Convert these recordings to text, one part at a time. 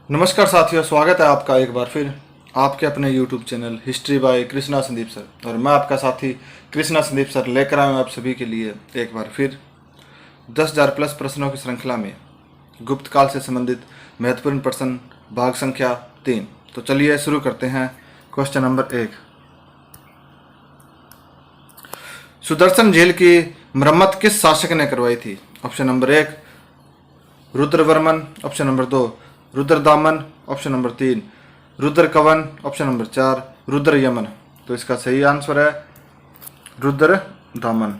नमस्कार साथियों, स्वागत है आपका एक बार फिर आपके अपने YouTube channel history by Krishna Sandeep sir. और मैं आपका साथी कृष्णा संदीप सर लेकर आया हूँ आप सभी के लिए एक बार फिर 10,000 प्लस प्रश्नों की श्रृंखला में गुप्त काल से संबंधित महत्वपूर्ण प्रश्न भाग संख्या 3। तो चलिए शुरू करते हैं। क्वेश्चन नंबर 1, सुदर्शन झील की मरम्मत किस शासक ने करवाई थी? Option number 1 Rudravarman, option number 2 Rudradaman, option number 3 Rudrakavan, option number 4 Rudrayaman. तो इसका सही आंसर है रुद्रदामन।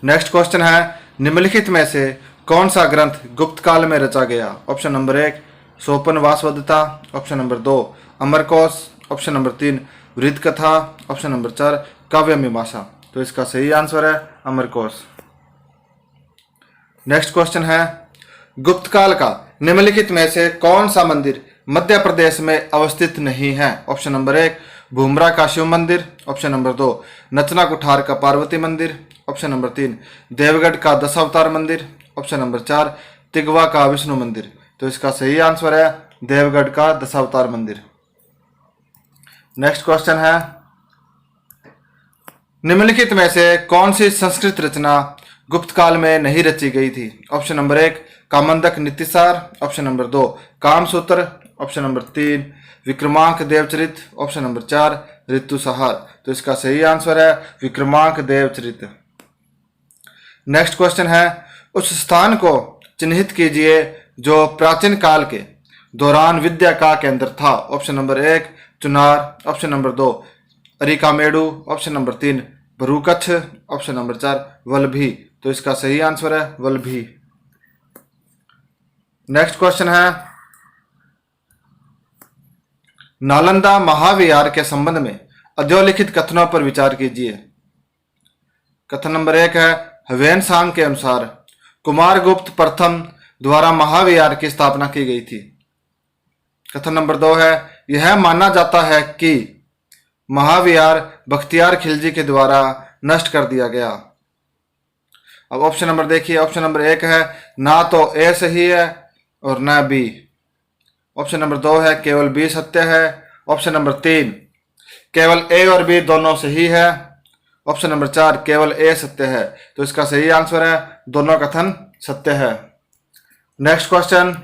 नेक्स्ट क्वेश्चन है, निम्नलिखित में से कौन सा ग्रंथ गुप्त काल में रचा गया? Option number 1 Sopan Vasavadatta, option number 2 Amarkosh, option number 3 Vritta कथा, ऑप्शन नंबर 4 काव्य मीमांसा। तो इसका सही आंसर है अमरकोश। नेक्स्ट क्वेश्चन है, गुप्त काल का निम्नलिखित में से कौन सा मंदिर मध्य प्रदेश में अवस्थित नहीं है? ऑप्शन नंबर 1 भूमरा का शिव मंदिर, ऑप्शन नंबर 2 नचना कुठार का पार्वती मंदिर, ऑप्शन नंबर 3 देवगढ़ का दशावतार मंदिर, ऑप्शन नंबर 4 तिगवा का विष्णु मंदिर। तो इसका सही आंसर है देवगढ़ का दशावतार मंदिर। नेक्स्ट क्वेश्चन है, निम्नलिखित में से कौन सी संस्कृत रचना गुप्त काल में नहीं रची गई थी? Option number 1 Kamandak Nitisar, option number 2 Kamasutra, option number 3 Vikramank Devcharit, option number 4 Ritusamhara. तो इसका सही आंसर है विक्रमांक देवचरित। नेक्स्ट क्वेश्चन है, उस स्थान को चिन्हित कीजिए जो प्राचीन काल के दौरान विद्या का केंद्र था। Option number 1 Chunar, option number 2 Arikamedu, option number 3 Bharukachchha, option number 4 Vallabhi. तो इसका सही आंसर है वल्लभी। नेक्स्ट क्वेश्चन है, नालंदा महाविहार के संबंध में अधोलिखित कथनों पर विचार कीजिए। कथन नंबर 1 है, हवेन सांग के अनुसार कुमारगुप्त प्रथम द्वारा महाविहार की स्थापना की गई थी। कथन नंबर 2 है, यह माना जाता है कि महाविहार बख्तियार खिलजी के द्वारा नष्ट कर दिया गया। अब ऑप्शन नंबर देखिए, ऑप्शन नंबर 1 है ना तो ए सही है और ना बी, ऑप्शन नंबर 2 है केवल बी सत्य है, ऑप्शन नंबर 3 केवल ए और बी दोनों सही है, ऑप्शन नंबर 4 केवल ए सत्य है। तो इसका सही आंसर है दोनों कथन सत्य है। नेक्स्ट क्वेश्चन,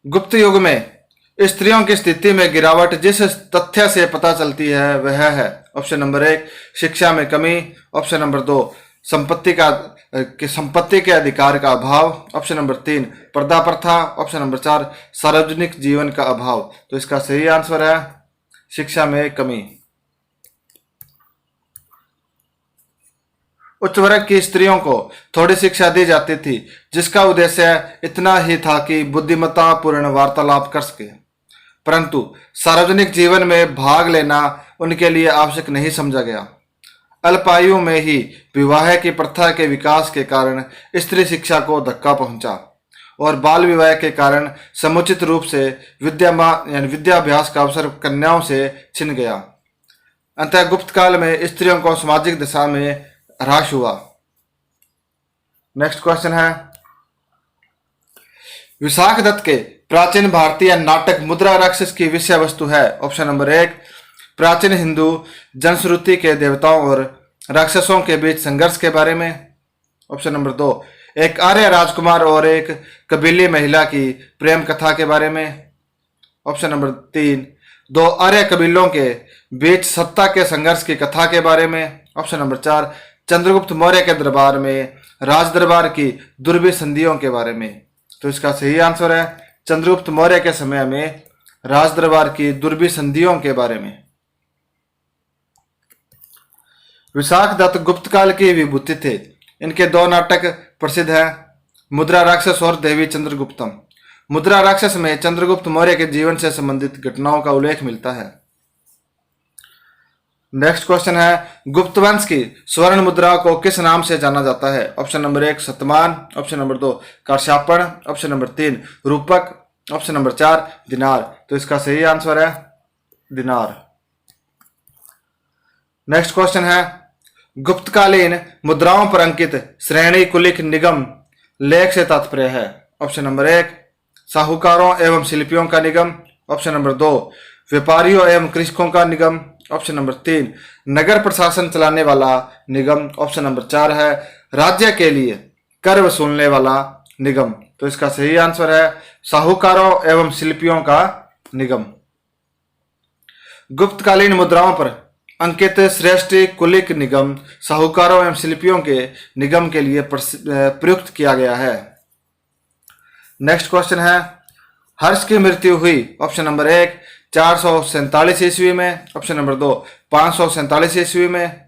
गुप्त युग में स्त्रियों की स्थिति में गिरावट जिस तथ्य से पता चलती है वह है। ऑप्शन नंबर 1 शिक्षा में कमी, ऑप्शन नंबर 2 संपत्ति के अधिकार का अभाव, ऑप्शन नंबर 3 पर्दा प्रथा, ऑप्शन नंबर 4 सार्वजनिक जीवन का अभाव। तो इसका सही आंसर है शिक्षा में कमी। उच्च वर्ग की स्त्रियों को थोड़ी शिक्षा दी जाती थी जिसका उद्देश्य इतना ही था कि बुद्धिमत्ता पूर्ण वार्तालाप कर सके, परंतु सार्वजनिक जीवन में भाग लेना उनके लिए आवश्यक नहीं समझा गया। अल्पायु में ही विवाह की प्रथा के विकास के कारण स्त्री शिक्षा को धक्का पहुंचा और बाल विवाह के कारण समुचित रूप से विद्याभ्यास का अवसर कन्याओं से छिन गया। अतः गुप्त काल में स्त्रियों को सामाजिक दिशा में ह्रास हुआ। नेक्स्ट क्वेश्चन है, विशाख दत्त के प्राचीन भारतीय नाटक मुद्रा राक्षस की विषय वस्तु है। ऑप्शन नंबर 1 प्राचीन हिंदू जनश्रुति के देवताओं और राक्षसों के बीच संघर्ष के बारे में, ऑप्शन नंबर 2 एक आर्य राजकुमार और एक कबीली महिला की प्रेम कथा के बारे में, ऑप्शन नंबर 3 दो आर्य कबीलों के बीच सत्ता के संघर्ष की कथा के बारे में, ऑप्शन नंबर 4 चंद्रगुप्त मौर्य के दरबार में राज दरबार की दुर्भी संधियों के बारे में। तो इसका सही आंसर है चंद्रगुप्त मौर्य के समय में राज दरबार की दुर्भी संधियों के बारे में। विशाख दत्त गुप्त काल की विभूति थे। इनके 2 नाटक प्रसिद्ध हैं, मुद्रा राक्षस और देवी चंद्रगुप्तम। मुद्रा राक्षस में चंद्रगुप्त मौर्य के जीवन से संबंधित घटनाओं का उल्लेख मिलता है। नेक्स्ट क्वेश्चन है, गुप्त वंश की स्वर्ण मुद्राओं को किस नाम से जाना जाता है? ऑप्शन नंबर 1 शतमान, ऑप्शन नंबर 2 कारशापण, ऑप्शन नंबर 3 रूपक, ऑप्शन नंबर 4 दिनार। तो इसका सही आंसर है दिनार। नेक्स्ट क्वेश्चन है, गुप्तकालीन मुद्राओं पर अंकित श्रेणी कुलिक निगम लेख से तात्पर्य है? ऑप्शन नंबर 1 साहूकारों एवं शिल्पियों का निगम। ऑप्शन नंबर 2 व्यापारियों एवं कृषकों का निगम। ऑप्शन नंबर 3 नगर प्रशासन चलाने वाला निगम। ऑप्शन नंबर 4 है राज्य के लिए कर वसूलने वाला निगम। तो इसका सही आंसर है साहूकारों एवं शिल्पियों का निगम। गुप्तकालीन मुद्राओं पर अंकित श्रेष्ठ कुलिक निगम साहूकारों एवं शिल्पियों के निगम के लिए प्रयुक्त किया गया है। नेक्स्ट क्वेश्चन है हर्ष की मृत्यु हुई। ऑप्शन नंबर 1 447 ईस्वी में। ऑप्शन नंबर 2 547 ईस्वी में।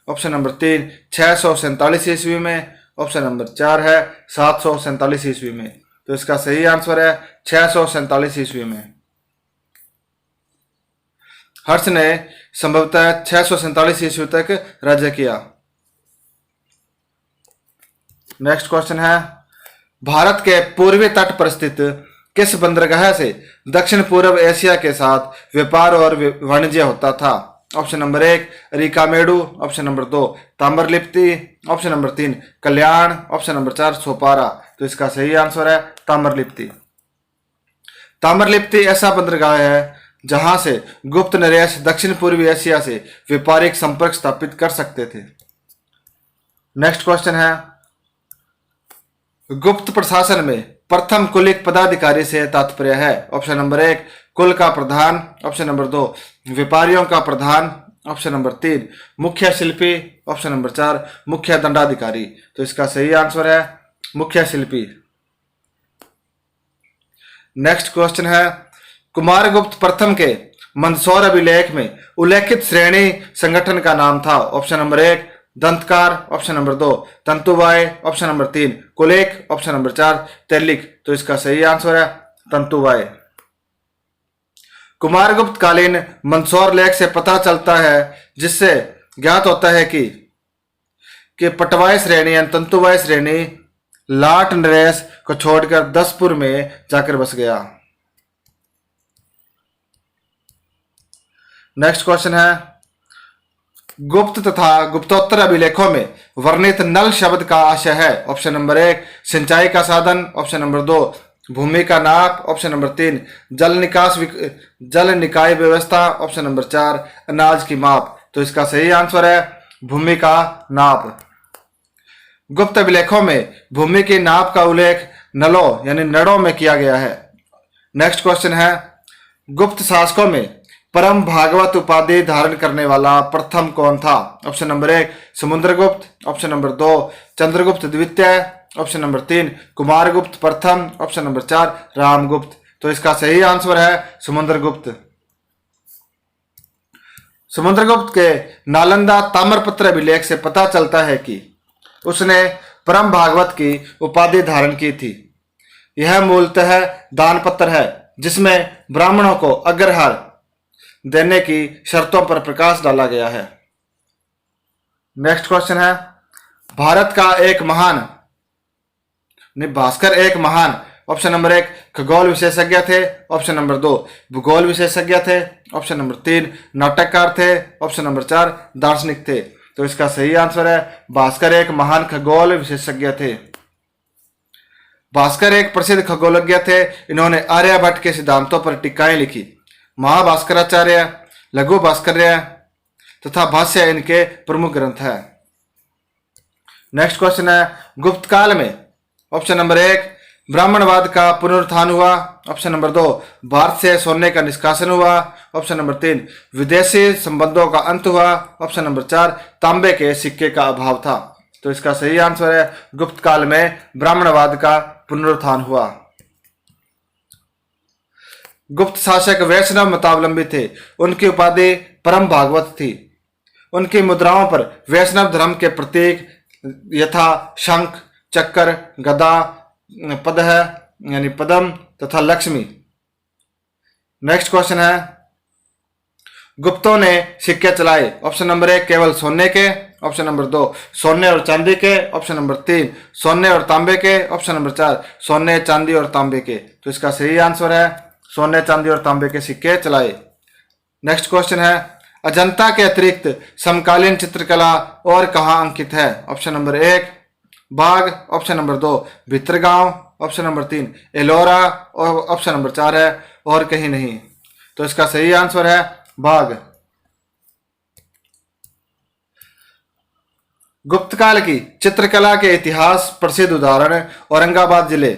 ऑप्शन नंबर 3 647 ईस्वी में। ऑप्शन नंबर 4 है 747 ईस्वी में। तो इसका सही आंसर है 647 ईस्वी में। हर्ष ने संभवतः 647 ईस्वी तक राज्य किया। नेक्स्ट क्वेश्चन है भारत के पूर्वी तट पर स्थित किस बंदरगाह से दक्षिण पूर्व एशिया के साथ व्यापार और वाणिज्य होता था? Option number 1 Rikamedu. Option number 2 Tamralipti. Option number 3 Kalyan. Option number 4 Sopara. तो इसका सही आंसर है ताम्रलिप्ति। ताम्रलिप्ति ऐसा बंदरगाह है जहां से गुप्त नरेश दक्षिण पूर्वी एशिया से व्यापारिक संपर्क स्थापित कर सकते थे। नेक्स्ट क्वेश्चन है गुप्त प्रशासन में प्रथम कुलिक पदाधिकारी से तात्पर्य है? ऑप्शन नंबर 1 कुल का प्रधान। ऑप्शन नंबर 2 व्यापारियों का प्रधान। ऑप्शन नंबर 3 मुख्य शिल्पी। ऑप्शन नंबर 4 मुख्य दंडाधिकारी। तो इसका सही आंसर है मुख्य शिल्पी। नेक्स्ट क्वेश्चन है कुमारगुप्त प्रथम के मंदसौर अभिलेख में उल्लेखित श्रेणी संगठन का नाम था? ऑप्शन नंबर 1 दंतकार। ऑप्शन नंबर 2 तंतुवाय। ऑप्शन नंबर 3 कुलेक। ऑप्शन नंबर 4 तेलिक। तो इसका सही आंसर है तंतुवाय। कुमारगुप्त कालीन मंदसौर लेख से पता चलता है जिससे ज्ञात होता है कि पटवाई श्रेणी या तंतुवाय श्रेणी लाट नरेश को छोड़कर दसपुर में जाकर बस गया। नेक्स्ट क्वेश्चन है गुप्त तथा गुप्तोत्तर अभिलेखों में वर्णित नल शब्द का आशय है? ऑप्शन नंबर 1 सिंचाई का साधन। ऑप्शन नंबर 2 भूमि का नाप। ऑप्शन नंबर 3 जल निकाय व्यवस्था। ऑप्शन नंबर 4 अनाज की माप। तो इसका सही आंसर है भूमि का नाप। गुप्त अभिलेखों में भूमि की नाप का उल्लेख नलों यानी नड़ों में किया गया है। नेक्स्ट क्वेश्चन है गुप्त शासकों में परम भागवत उपाधि धारण करने वाला प्रथम कौन था? Option number 1 Samudragupta. Option number 2 Chandragupta द्वितीय। ऑप्शन नंबर 3 कुमारगुप्त प्रथम। Option number 4 Ramagupta. तो इसका सही आंसर है समुद्रगुप्त। समुद्रगुप्त के नालंदा ताम्रपत्र अभिलेख से पता चलता है कि उसने परम भागवत की उपाधि धारण की थी। यह मूलतः दान पत्र है जिसमें ब्राह्मणों को अग्रहार देने की शर्तों पर प्रकाश डाला गया है। नेक्स्ट क्वेश्चन है भारत का एक महान भास्कर एक महान ऑप्शन नंबर 1 खगोल विशेषज्ञ थे। ऑप्शन नंबर 2 भूगोल विशेषज्ञ थे। ऑप्शन नंबर 3 नाटककार थे। ऑप्शन नंबर 4 दार्शनिक थे। तो इसका सही आंसर है भास्कर एक महान खगोल विशेषज्ञ थे। भास्कर एक प्रसिद्ध खगोलज्ञ थे। इन्होंने आर्यभट्ट के सिद्धांतों पर टीकाएं लिखी। महाभास्कराचार्य, लघु भास्कर्य तथा भाष्य इनके प्रमुख ग्रंथ है। नेक्स्ट क्वेश्चन है गुप्त काल में ऑप्शन नंबर 1 ब्राह्मणवाद का पुनरुत्थान हुआ। ऑप्शन नंबर 2 भारत से सोने का निष्कासन हुआ। ऑप्शन नंबर 3 विदेशी संबंधों का अंत हुआ। ऑप्शन नंबर 4 तांबे के सिक्के का अभाव था। तो इसका सही आंसर है गुप्त काल में ब्राह्मणवाद का पुनरुत्थान हुआ। गुप्त शासक वैष्णव मतावलंबी थे। उनकी उपाधि परम भागवत थी। उनकी मुद्राओं पर वैष्णव धर्म के प्रतीक यथा शंख, चक्र, गदा, पदह यानी पदम तथा लक्ष्मी। नेक्स्ट क्वेश्चन है गुप्तों ने सिक्के चलाए। ऑप्शन नंबर 1 केवल सोने के। ऑप्शन नंबर 2 सोने और चांदी के। ऑप्शन नंबर 3 सोने और तांबे के। ऑप्शन नंबर 4 सोने, चांदी और तांबे के। तो इसका सही आंसर है सोने, चांदी और तांबे के सिक्के चलाए। नेक्स्ट क्वेश्चन है अजंता के अतिरिक्त समकालीन चित्रकला और कहाँ अंकित है। ऑप्शन नंबर 1 बाघ option number 2, Bhitargaon option number 3, Ellora और ऑप्शन नंबर 4 है और कहीं नहीं। तो इसका सही आंसर है बाघ। गुप्त काल की चित्रकला के इतिहास प्रसिद्ध उदाहरण औरंगाबाद जिले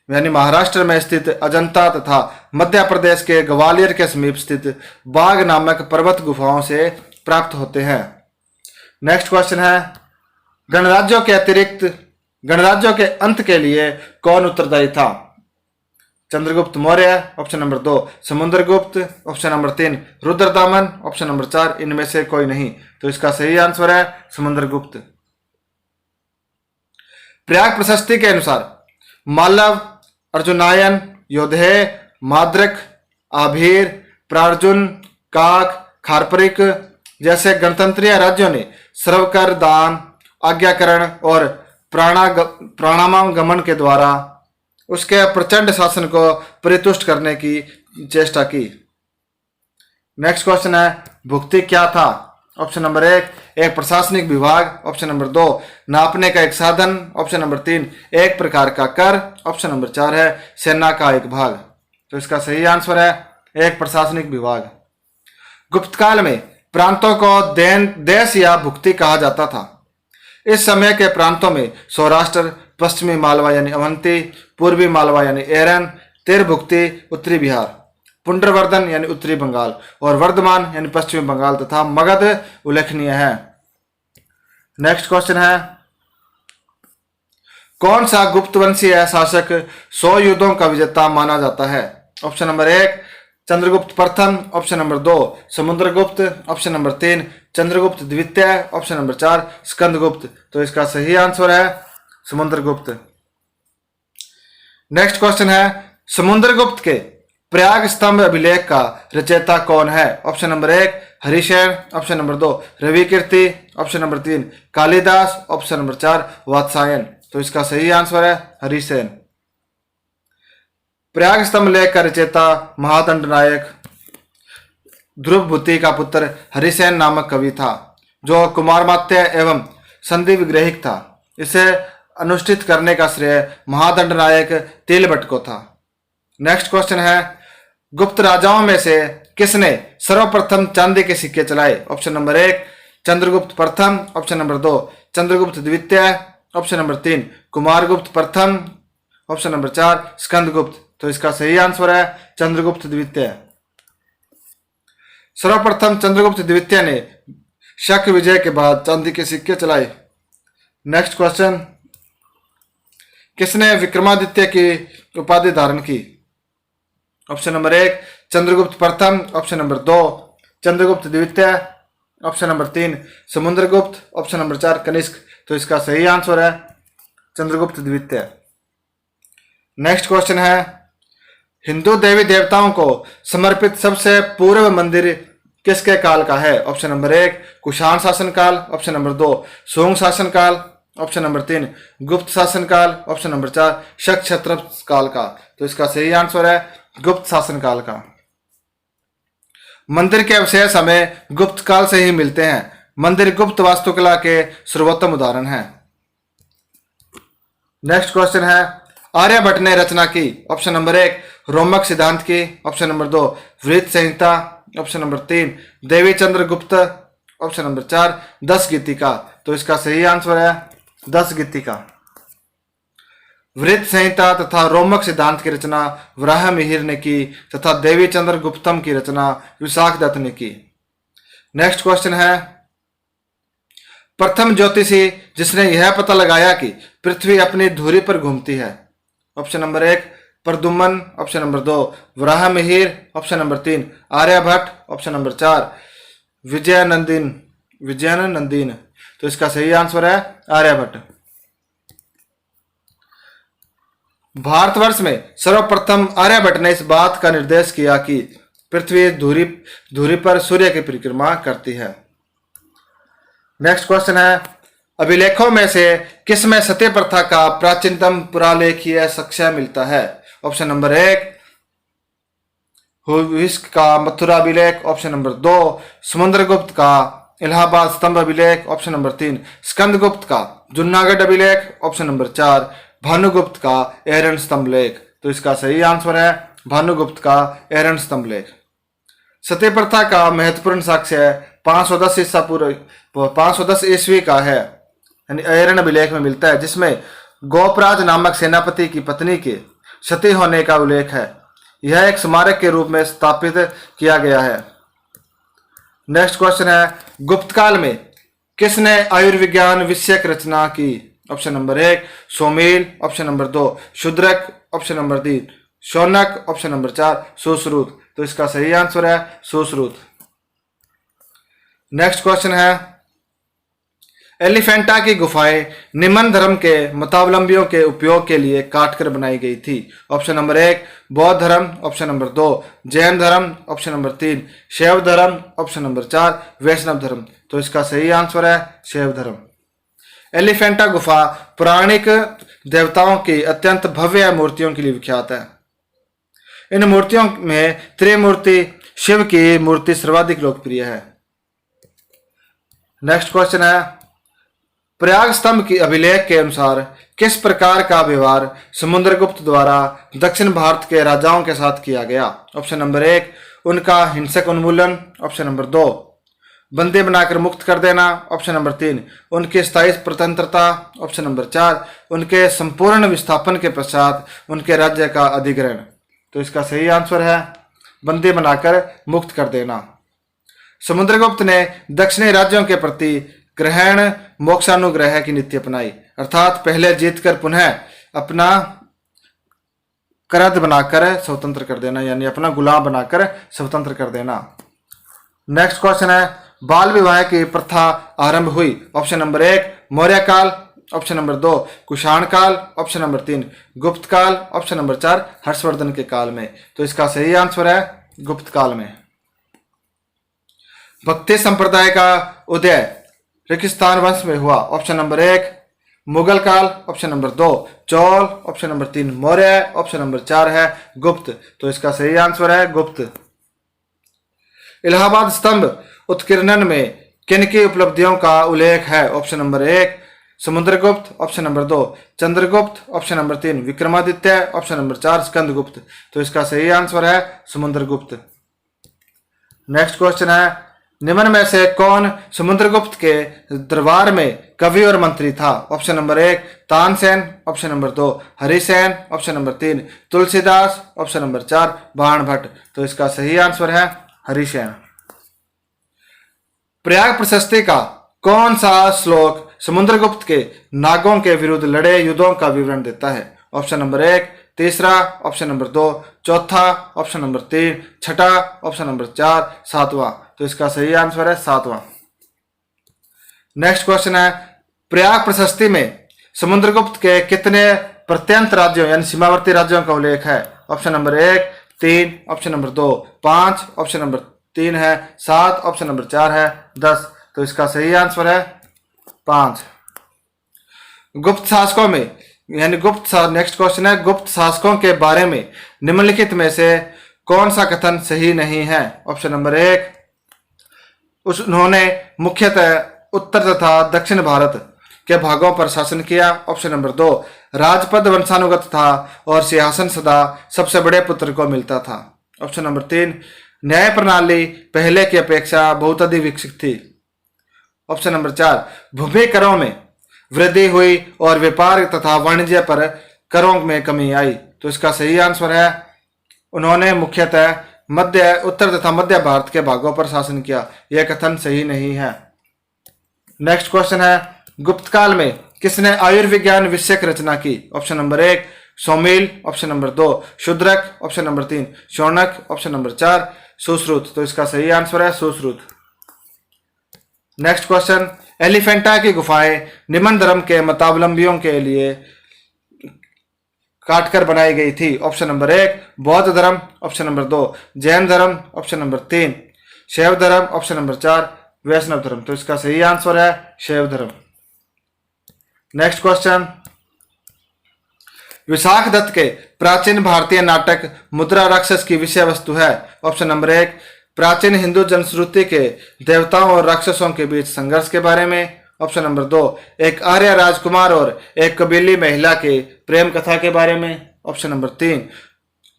यानी महाराष्ट्र में स्थित अजंता तथा मध्य प्रदेश के ग्वालियर के समीप स्थित बाघ नामक पर्वत गुफाओं से प्राप्त होते हैं। नेक्स्ट क्वेश्चन है, गणराज्यों के अतिरिक्त गणराज्यों के अंत के लिए कौन उत्तरदायी था? Chandragupta Maurya option number 2, Samudragupta option number 3, Rudradaman option number 4, इनमें से कोई नहीं। तो इसका सही आंसर है समुद्रगुप्त। प्रयाग प्रशस्ति के अनुसार मालव, अर्जुनायन, योधेय, माद्रक, आभीर, प्रार्जुन, काक, खारपरिक जैसे गणतंत्रीय राज्यों ने सर्वकर, दान, आज्ञाकरण और प्राणागमन के द्वारा उसके प्रचंड शासन को परितुष्ट करने की चेष्टा की। नेक्स्ट क्वेश्चन है, भुक्ति क्या था? ऑप्शन नंबर 1, एक प्रशासनिक विभाग ऑप्शन नंबर 2, नापने का एक साधन ऑप्शन नंबर 3, एक प्रकार का कर ऑप्शन नंबर 4 है सेना का एक भाग। तो इसका सही आंसर है एक प्रशासनिक विभाग। गुप्त काल में प्रांतों को देश या भुक्ति कहा जाता था। इस समय के प्रांतों में सौराष्ट्र, पश्चिमी मालवा यानी अवंती, पूर्वी मालवा यानी एरन, तिरभुक्ति उत्तरी बिहार, पुंड्रवर्धन यानी उत्तरी बंगाल और वर्धमान यानी पश्चिमी बंगाल तथा मगध उल्लेखनीय है। नेक्स्ट क्वेश्चन है, कौन सा गुप्त वंशीय शासक 100 युद्धों का विजेता माना जाता है? ऑप्शन नंबर 1, चंद्रगुप्त प्रथम option number 2, Samudragupta option number 3, Chandragupta द्वितीय ऑप्शन नंबर 4, स्कंदगुप्त। तो इसका सही आंसर है समुद्रगुप्त। नेक्स्ट क्वेश्चन है, समुद्रगुप्त के प्रयाग स्तंभ अभिलेख का रचयिता कौन है? Option number 1, Harisena option number 2, Ravikirti option number 3, Kalidas option number 4, Vatsyayan. तो इसका सही आंसर है हरिसेन। प्रयाग स्तंभ लेख का रचयिता महादंड नायक ध्रुवभूति का पुत्र हरिसेन नामक कवि था, जो कुमारमात्य एवं संधि विग्रहिक था। इसे अनुष्ठित करने का श्रेय महादंड नायक तिलबट को था। नेक्स्ट क्वेश्चन है, गुप्त राजाओं में से किसने सर्वप्रथम चांदी के सिक्के चलाए? ऑप्शन नंबर 1, चंद्रगुप्त प्रथम ऑप्शन नंबर 2, चंद्रगुप्त द्वितीय ऑप्शन नंबर 3, कुमारगुप्त प्रथम ऑप्शन नंबर 4, स्कंदगुप्त। तो इसका सही आंसर है चंद्रगुप्त द्वितीय। सर्वप्रथम चंद्रगुप्त द्वितीय ने शक विजय के बाद चांदी के सिक्के चलाए। नेक्स्ट क्वेश्चन, किसने विक्रमादित्य की उपाधि धारण की? ऑप्शन नंबर 1, चंद्रगुप्त प्रथम ऑप्शन नंबर 2, चंद्रगुप्त द्वितीय option number 3, Samudragupta option number 4, Kanishka. तो इसका सही आंसर है चंद्रगुप्त द्वितीय। नेक्स्ट क्वेश्चन है, हिंदू देवी देवताओं को समर्पित सबसे पूर्व मंदिर किसके काल का है? ऑप्शन नंबर 1, कुषाण शासन काल ऑप्शन नंबर 2, सोंग शासन काल ऑप्शन नंबर 3, गुप्त शासन काल ऑप्शन नंबर 4, शक क्षत्रप काल का। तो इसका सही आंसर है गुप्त शासन काल का। मंदिर के अवशेष हमें गुप्त काल से ही मिलते हैं। मंदिर गुप्त वास्तुकला के सर्वोत्तम उदाहरण हैं। नेक्स्ट क्वेश्चन है, आर्यभट्ट ने रचना की? ऑप्शन नंबर 1, रोमक सिद्धांत की ऑप्शन नंबर 2, वृत्त संहिता ऑप्शन नंबर 3, देवी चंद्रगुप्त ऑप्शन नंबर 4, 10 गीतिका। तो इसका सही आंसर है 10 गीतिका। वृत्त संहिता तथा रोमक सिद्धांत की रचना वराह मिहिर ने की तथा देवी चंद्रगुप्तम की रचना विशाख दत्त ने की। नेक्स्ट क्वेश्चन है, प्रथम ज्योतिषी जिसने यह पता लगाया कि पृथ्वी अपनी धुरी पर घूमती है? Option number 1, Pradyumna option number 2, Varaha Mihir option number 3, Aryabhatta option number 4, Vijaynandan. तो इसका सही आंसर है आर्यभट्ट। भारतवर्ष में सर्वप्रथम आर्यभट्ट ने इस बात का निर्देश किया कि पृथ्वी धुरी पर सूर्य की परिक्रमा करती है। नेक्स्ट क्वेश्चन है, अभिलेखों में से किसमें सती प्रथा का प्राचीनतम पुरालेखीय साक्ष्य मिलता है? ऑप्शन नंबर 1, हुविस्क का मथुरा अभिलेख ऑप्शन नंबर 2, समुद्रगुप्त का इलाहाबाद स्तंभ अभिलेख ऑप्शन नंबर 3, स्कंदगुप्त का जूनागढ़ अभिलेख ऑप्शन नंबर 4, भानुगुप्त का एरन स्तंभ लेख। तो इसका सही आंसर है भानुगुप्त का एरन स्तंभ लेख। सती प्रथा का महत्वपूर्ण साक्ष्य 510 ईसा पूर्व 510 ईस्वी का है, यानी एरन अभिलेख में मिलता है, जिसमें गोपराज नामक सेनापति की पत्नी के सती होने का उल्लेख है। यह एक स्मारक के रूप में स्थापित किया गया है। नेक्स्ट क्वेश्चन है, गुप्त काल में किसने आयुर्विज्ञान विषयक रचना की? Option number 1 Somel, option number 2 Shudraka, option number 3 Shaunaka, option number 4 Sushruta. तो इसका सही आंसर है सुश्रुत। नेक्स्ट क्वेश्चन है, एलिफेंटा की गुफाएं निम्न धर्म के मतावलंबियों के उपयोग के लिए काटकर बनाई गई थी। ऑप्शन नंबर 1 बौद्ध धर्म, ऑप्शन नंबर 2 जैन धर्म, ऑप्शन नंबर 3 शैव धर्म, ऑप्शन नंबर 4 वैष्णव धर्म। तो इसका सही आंसर है शैव धर्म। एलिफेंटा गुफा पौराणिक देवताओं की अत्यंत भव्य मूर्तियों के लिए विख्यात है। इन मूर्तियों में त्रिमूर्ति शिव की मूर्ति सर्वाधिक लोकप्रिय है। नेक्स्ट क्वेश्चन है, प्रयाग स्तंभ की अभिलेख के अनुसार किस प्रकार का व्यवहार समुद्रगुप्त द्वारा दक्षिण भारत के राजाओं के साथ किया गया? ऑप्शन नंबर 1 उनका हिंसक उन्मूलन, ऑप्शन नंबर 2 बंदी बनाकर मुक्त कर देना, ऑप्शन नंबर 3 उनकी स्थायी स्वतंत्रता, ऑप्शन नंबर 4 उनके संपूर्ण विस्थापन के पश्चात उनके राज्य का अधिग्रहण। तो इसका सही आंसर है बंदी बनाकर मुक्त कर देना। समुद्रगुप्त ने दक्षिणी राज्यों के प्रति ग्रहण मोक्षानुग्रह की नीति अपनाई, अर्थात पहले जीतकर पुनः अपना करद बनाकर स्वतंत्र कर देना, यानी अपना गुलाम बनाकर स्वतंत्र कर देना। नेक्स्ट क्वेश्चन है, बाल विवाह की प्रथा आरंभ हुई? ऑप्शन नंबर 1 मौर्य काल, ऑप्शन नंबर 2 कुषाण काल, ऑप्शन नंबर 3 गुप्त काल, ऑप्शन नंबर 4 हर्षवर्धन के काल में। तो इसका सही आंसर है गुप्त काल में। भक्ति संप्रदाय का उदय रेगिस्तान वंश में हुआ? ऑप्शन नंबर 1 मुगल काल, option number 2 Chola, option number 3 Maurya, option number 4 है गुप्त। तो इसका सही आंसर है गुप्त। इलाहाबाद स्तंभ उत्कीर्णन में किन की उपलब्धियों का उल्लेख है? Option number 1 Samudragupta, option number 2 Chandragupta, option number 3 Vikramaditya, option number 4 Skandagupta. तो इसका सही आंसर है समुद्रगुप्त। नेक्स्ट क्वेश्चन है, निम्न में से कौन समुद्रगुप्त के दरबार में कवि और मंत्री था? Option number 1 Tansen, option number 2 Harisena, option number 3 Tulsidas, option number 4 Banabhatta. तो इसका सही आंसर है हरिसेन। प्रयाग प्रशस्ति का कौन सा श्लोक समुद्रगुप्त के नागों के विरुद्ध लड़े युद्धों का विवरण देता है? ऑप्शन नंबर 1 तीसरा, ऑप्शन नंबर 2 चौथा, ऑप्शन नंबर 3 छठा, ऑप्शन नंबर 4 सातवां। तो इसका सही आंसर है सातवां। नेक्स्ट क्वेश्चन है, प्रयाग प्रशस्ति में समुद्रगुप्त के कितने प्रत्यंत राज्यों यानी सीमावर्ती राज्यों का उल्लेख है? Option number 1 3, option number 2 5, option number 3 है 7, ऑप्शन नंबर 4 है 10। तो इसका सही आंसर है 5। गुप्त शासकों में यानी नेक्स्ट क्वेश्चन है, गुप्त शासकों के बारे में निम्नलिखित में से कौन सा कथन सही नहीं है? ऑप्शन नंबर 1 उन्होंने मुख्यतः उत्तर तथा दक्षिण भारत के भागों पर शासन किया, ऑप्शन नंबर 2 राजपद वंशानुगत था और सिंहासन सदा सबसे बड़े पुत्र को मिलता था, ऑप्शन नंबर 3 न्याय प्रणाली पहले की अपेक्षा बहुत अधिक विकसित थी, ऑप्शन नंबर 4 भूमि करों में वृद्धि हुई और व्यापार तथा वाणिज्य पर करों में कमी आई। तो इसका सही आंसर है उन्होंने मुख्यतः उत्तर तथा मध्य भारत के भागों पर शासन किया। यह कथन सही नहीं है। नेक्स्ट क्वेश्चन है, गुप्त काल में किसने आयुर्विज्ञान विषयक रचना की? Option number 1 Somel, option number 2 Shudraka, option number 3 Shaunaka, option number 4 Sushruta. तो इसका सही आंसर है सुश्रुत। नेक्स्ट क्वेश्चन, एलिफेंटा की गुफाएं निम्न धर्म के मतावलंबियों के लिए काटकर बनाई गई थी। ऑप्शन नंबर 1 बौद्ध धर्म, ऑप्शन नंबर 2 जैन धर्म, ऑप्शन नंबर 3 शैव धर्म, ऑप्शन नंबर 4 वैष्णव धर्म। तो इसका सही आंसर है शैव धर्म। नेक्स्ट क्वेश्चन, विशाख दत्त के प्राचीन भारतीय नाटक मुद्रा राक्षस की विषय वस्तु है। ऑप्शन नंबर 1 प्राचीन हिंदू जनश्रुति के देवताओं और राक्षसों के बीच संघर्ष के बारे में। ऑप्शन नंबर 2, एक आर्य राजकुमार और एक कबीली महिला के प्रेम कथा के बारे में। ऑप्शन नंबर 3,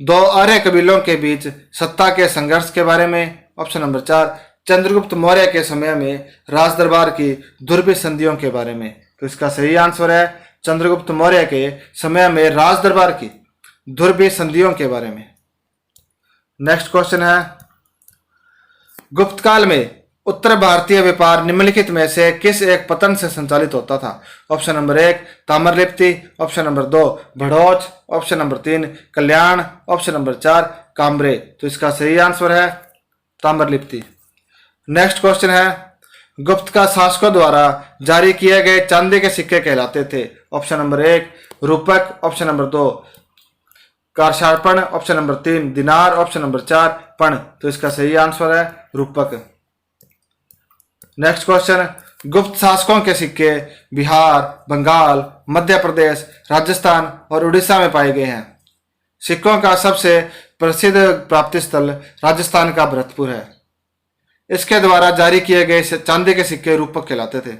दो आर्य कबीलों के बीच सत्ता के संघर्ष के बारे में। ऑप्शन नंबर 4, चंद्रगुप्त मौर्य के समय में राजदरबार की दुर्भी संधियों के बारे में। तो इसका सही आंसर है चंद्रगुप्त मौर्य के समय में राजदरबार की दुर्भी संधियों के बारे में। नेक्स्ट क्वेश्चन है, गुप्त काल में उत्तर भारतीय व्यापार निम्नलिखित में से किस एक पतन से संचालित होता था। Option number 1, Tamralipti. Option number 2, Bharoch. Option number 3, Kalyan. Option number 4, Cambay. तो इसका सही आंसर है ताम्रलिप्ति। नेक्स्ट क्वेश्चन है, गुप्त का शासकों द्वारा जारी किए गए चांदी के सिक्के कहलाते थे। ऑप्शन नंबर 1, रूपक। Option number 2, कारशार्पण। ऑप्शन नंबर 3, दिनार। ऑप्शन नंबर 4, पण। तो इसका सही आंसर है रूपक। नेक्स्ट क्वेश्चन, गुप्त शासकों के सिक्के बिहार, बंगाल, मध्य प्रदेश, राजस्थान और उड़ीसा में पाए गए हैं। सिक्कों का सबसे प्रसिद्ध प्राप्ति स्थल राजस्थान का भरतपुर है। इसके द्वारा जारी किए गए चांदी के सिक्के रूपक कहलाते थे।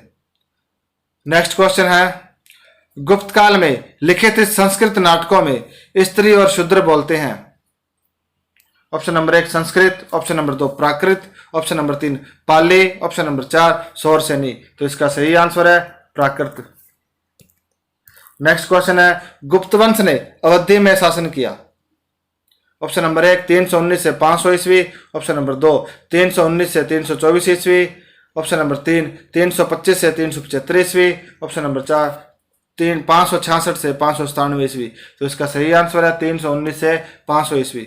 नेक्स्ट क्वेश्चन है, गुप्त काल में लिखित संस्कृत नाटकों में स्त्री और शूद्र बोलते हैं। Option number 1, Sanskrit. Option number 2, Prakrit. Option number 3, Pali. Option number 4, Sauraseni. तो इसका सही आंसर है प्राकृत। नेक्स्ट क्वेश्चन है, गुप्त वंश ने अवधि में शासन किया। ऑप्शन नंबर 1, 319 से 500 ईस्वी। ऑप्शन नंबर 2, 319 से 324 ईस्वी। ऑप्शन नंबर 3, 325 से 375 ईस्वी। ऑप्शन नंबर 4, 566 से 597 ईस्वी। तो इसका सही आंसर है 319 से 500 ईस्वी।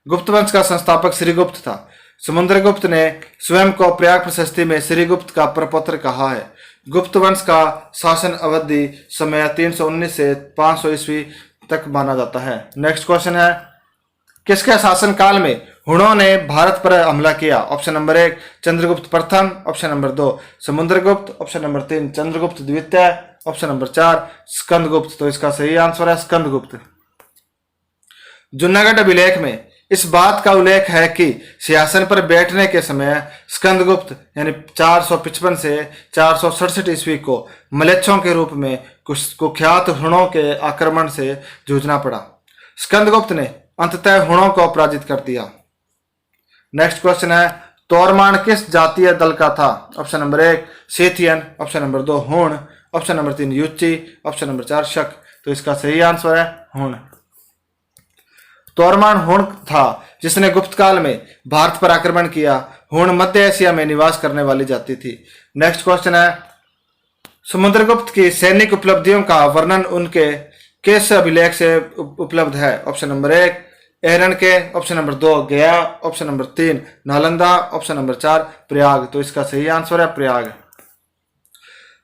गुप्त वंश का संस्थापक श्रीगुप्त था। समुद्रगुप्त ने स्वयं को प्रयाग प्रशस्ति में श्रीगुप्त का प्रपौत्र कहा है। गुप्त वंश का शासन अवधि समय 319 से 500 ईस्वी तक माना जाता है। नेक्स्ट क्वेश्चन है, किसके शासन काल में हुणों ने भारत पर हमला किया। ऑप्शन नंबर 1, चंद्रगुप्त प्रथम। Option number 2, Samudragupta. Option number 3, Chandragupta द्वितीय। Option number 4, Skandagupta. तो इसका सही आंसर है स्कंदगुप्त। जूनागढ़ अभिलेख में इस बात का उल्लेख है कि सिंहासन पर बैठने के समय स्कंदगुप्त यानी 455 से 467 ईस्वी को मलेच्छों के रूप में कुख्यात हुणों के आक्रमण से जूझना पड़ा। स्कंदगुप्त ने अंततः हुणों को पराजित कर दिया। नेक्स्ट क्वेश्चन है, तोरमान किस जातीय दल का था। Option number 1, सेथियन। ऑप्शन नंबर 2, हुण। Option number 3, युच्ची। ऑप्शन नंबर 4, शक। तो इसका सही आंसर है हुण। तोरमान हुण था जिसने गुप्त काल में भारत पर आक्रमण किया। हुण मध्य एशिया में निवास करने वाली जाति थी। नेक्स्ट क्वेश्चन है, समुद्रगुप्त की सैनिक उपलब्धियों का वर्णन उनके किस अभिलेख से उपलब्ध है। ऑप्शन नंबर 1, एरन के। ऑप्शन नंबर 2, गया। Option number 3, Nalanda. Option number 4, Prayag. तो इसका सही आंसर है प्रयाग।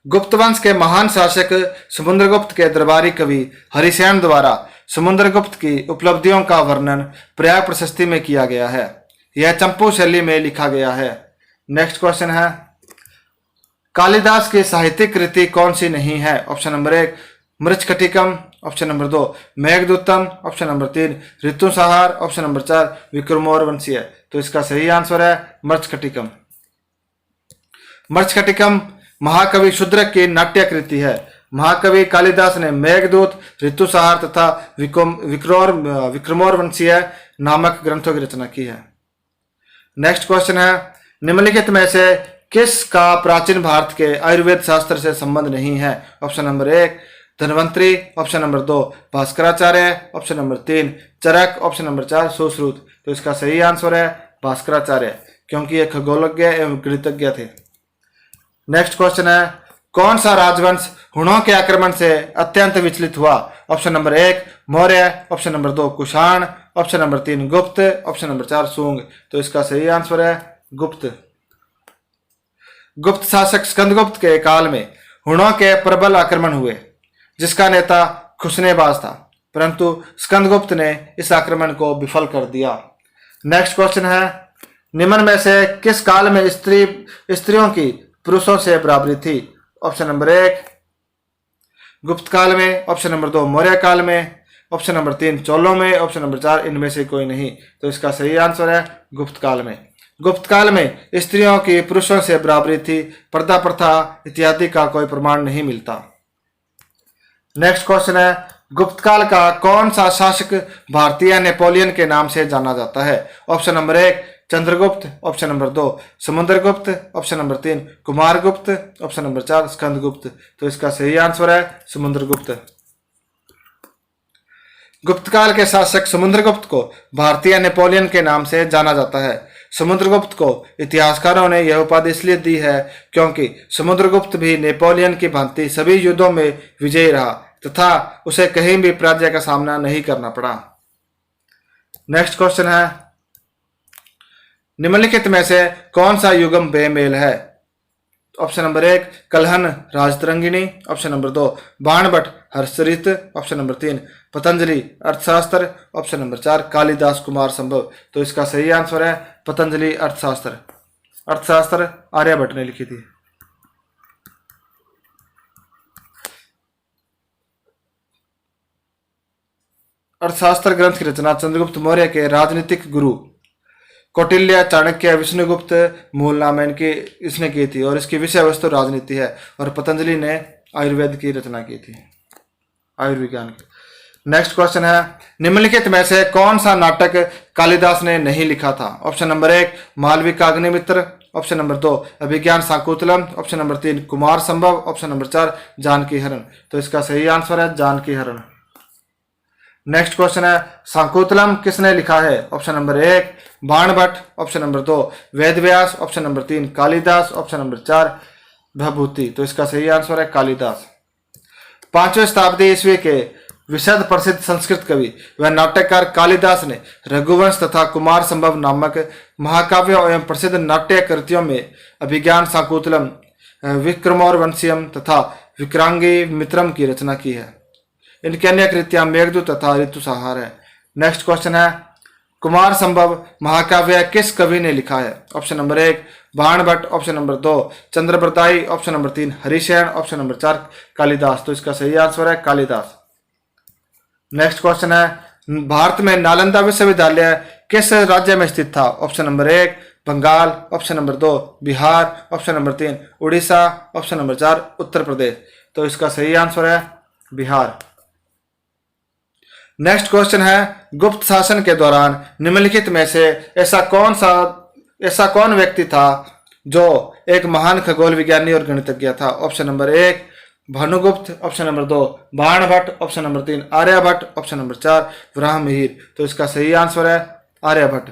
गुप्त वंश के महान शासक समुद्रगुप्त के दरबारी कवि हरिसेन द्वारा समुद्रगुप्त की उपलब्धियों का वर्णन प्रयाग प्रशस्ति में किया गया है। यह चंपू शैली में लिखा गया है। नेक्स्ट क्वेश्चन है, कालिदास की साहित्यिक कृति कौन सी नहीं है। Option number 1, Mrichchhakatikam. Option number 2, Meghadutam. Option number 3, Ritusamhara. Option number 4, विक्रमोर्वशीय। तो इसका सही आंसर है मृच्छकटिकम। मृच्छकटिकम महाकवि शूद्रक की नाट्य कृति है। महाकवि कालिदास ने मेघदूत, ऋतुसंहार तथा विक्रमोर्वशीय नामक ग्रंथों की रचना की है। नेक्स्ट क्वेश्चन है, निम्नलिखित में से किस का प्राचीन भारत के आयुर्वेद शास्त्र से संबंध नहीं है। Option number 1, Dhanvantari. Option number 2, Bhaskaracharya. Option number 3, Charak. Option number 4, Sushruta. तो इसका सही आंसर है भास्कराचार्य, क्योंकि ये खगोलज्ञ एवं गणितज्ञ थे। नेक्स्ट क्वेश्चन है, कौन सा राजवंश हुणों के आक्रमण से अत्यंत विचलित हुआ। Option number 1, Maurya. Option number 2, Kushan. Option number 3, गुप्त। ऑप्शन नंबर 4, सुंग। तो इसका सही आंसर है गुप्त। गुप्त शासक स्कंदगुप्त के काल में हुणों के प्रबल आक्रमण हुए, जिसका नेता खुशनेबाज था, परंतु स्कंदगुप्त ने इस आक्रमण को विफल कर दिया। नेक्स्ट क्वेश्चन है, निम्न में से किस काल में स्त्रियों की पुरुषों से बराबरी थी। ऑप्शन नंबर 1, गुप्त काल में। ऑप्शन नंबर 2, मौर्य काल में। ऑप्शन नंबर 3 चोलों में, ऑप्शन नंबर 4 इनमें से कोई नहीं। तो इसका सही आंसर है गुप्त काल में। गुप्त काल में स्त्रियों की पुरुषों से बराबरी थी, पर्दा प्रथा इत्यादि का कोई प्रमाण नहीं मिलता। नेक्स्ट क्वेश्चन है, गुप्त काल का कौन सा शासक भारतीय नेपोलियन के नाम से जाना जाता है? Option number 1 Chandragupta, option number 2 Samudragupta, option number 3 Kumaragupta, option number 4 Skandagupta. तो इसका सही आंसर है समुद्रगुप्त। गुप्त काल के शासक समुद्रगुप्त को भारतीय नेपोलियन के नाम से जाना जाता है। समुद्रगुप्त को इतिहासकारों ने यह उपाधि इसलिए दी है क्योंकि समुद्रगुप्त भी नेपोलियन की भांति सभी युद्धों में विजयी रहा तथा उसे कहीं भी पराजय का सामना नहीं करना पड़ा। नेक्स्ट क्वेश्चन है, निम्नलिखित में से कौन सा युगम बेमेल है? Option number 1 Kalhana Rajatarangini, option number 2 Banabhatta Harshacharita, option number 3 Patanjali अर्थशास्त्र, ऑप्शन नंबर 4 कालिदास कुमार संभव। तो इसका सही आंसर है पतंजलि अर्थशास्त्र। अर्थशास्त्र आर्यभट्ट ने लिखी थी। अर्थशास्त्र ग्रंथ की रचना चंद्रगुप्त मौर्य के राजनीतिक गुरु कौटिल्य, चाणक्य, विष्णुगुप्त मूल नाम इनकी इसने की थी और इसकी विषय वस्तु राजनीति है। और पतंजलि ने आयुर्वेद की रचना की थी, आयुर्विज्ञान की। नेक्स्ट क्वेश्चन है, निम्नलिखित में से कौन सा नाटक कालिदास ने नहीं लिखा था? Option number 1 Malavika Agnimitra, option number 2 Abhijnana Shakuntalam, option number 3 Kumara Sambhava, option number 4 Janaki हरण। तो इसका सही आंसर है जानकी हरण। नेक्स्ट क्वेश्चन है, शाकुंतलम किसने लिखा है? Option number 1 Banabhatta, option number 2 Vedavyasa, option number 3 Kalidas, option number 4 Bhabhuti. तो इसका सही आंसर है कालिदास। 5वीं शताब्दी ईस्वी के विशद प्रसिद्ध संस्कृत कवि व नाट्यकार कालिदास ने रघुवंश तथा कुमार संभव नामक महाकाव्यों एवं प्रसिद्ध नाट्य कृतियों में अभिज्ञान शाकुंतलम, विक्रमोर्वशीयम तथा विक्रांगी मित्रम की रचना की है। इनकी अन्य कृतियां मेघदूत तथा ऋतुसंहार है। नेक्स्ट क्वेश्चन है, कुमार संभव महाकाव्य किस कवि ने लिखा है? Option number 1 Banabhatta, option number 2 Chandbardai, option number 3 Harishayan, option number 4 Kalidas. तो इसका सही आंसर है कालिदास। नेक्स्ट क्वेश्चन है, भारत में नालंदा विश्वविद्यालय किस राज्य में स्थित था? Option number 1 Bengal, option number 2 Bihar, option number 3 Orissa, option number 4 Uttar Pradesh. तो इसका सही आंसर है बिहार। नेक्स्ट क्वेश्चन है, गुप्त शासन के दौरान निम्नलिखित में से ऐसा कौन व्यक्ति था जो एक महान खगोल विज्ञानी और गणितज्ञ था? Option number 1 Bhanugupta, option number 2 Banabhatta, option number 3 Aryabhatta, option number 4 Varahamihira. तो इसका सही आंसर है आर्यभट्ट।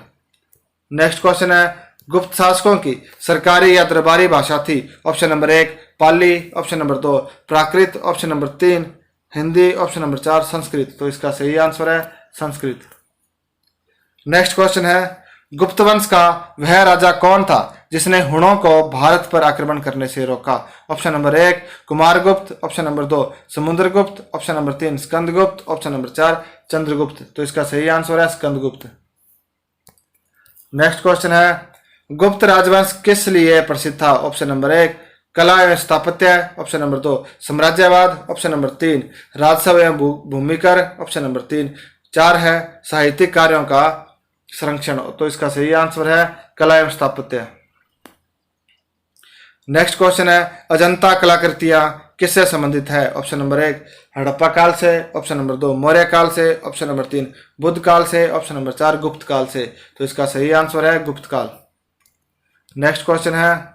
नेक्स्ट क्वेश्चन है, गुप्त शासकों की सरकारी या दरबारी भाषा थी? Option number 1 Pali, option number 2 Prakrit, option number 3 Hindi, option number 4 Sanskrit. तो इसका सही आंसर है संस्कृत। नेक्स्ट क्वेश्चन है, गुप्त वंश का वह राजा कौन था जिसने हुणों को भारत पर आक्रमण करने से रोका? Option number 1 Kumaragupta, option number 2 Samudragupta, option number 3 Skandagupta, option number 4 Chandragupta. तो इसका सही आंसर है स्कंदगुप्त। नेक्स्ट क्वेश्चन है, गुप्त राजवंश किस लिए प्रसिद्ध था? ऑप्शन नंबर 1 कला एवं स्थापत्य, ऑप्शन नंबर 2 साम्राज्यवाद, ऑप्शन नंबर 3 राजस्व एवं भूमिकर, ऑप्शन नंबर 4 है साहित्यिक कार्यों का संरक्षण। तो इसका सही आंसर है कला एवं स्थापत्य। नेक्स्ट क्वेश्चन है, अजंता कलाकृतियां किससे संबंधित है? ऑप्शन नंबर 1 हड़प्पा काल से, ऑप्शन नंबर 2 मौर्य काल से, ऑप्शन नंबर 3 बुद्ध काल से, ऑप्शन नंबर 4 गुप्त काल से। तो इसका सही आंसर है गुप्त काल। नेक्स्ट क्वेश्चन है,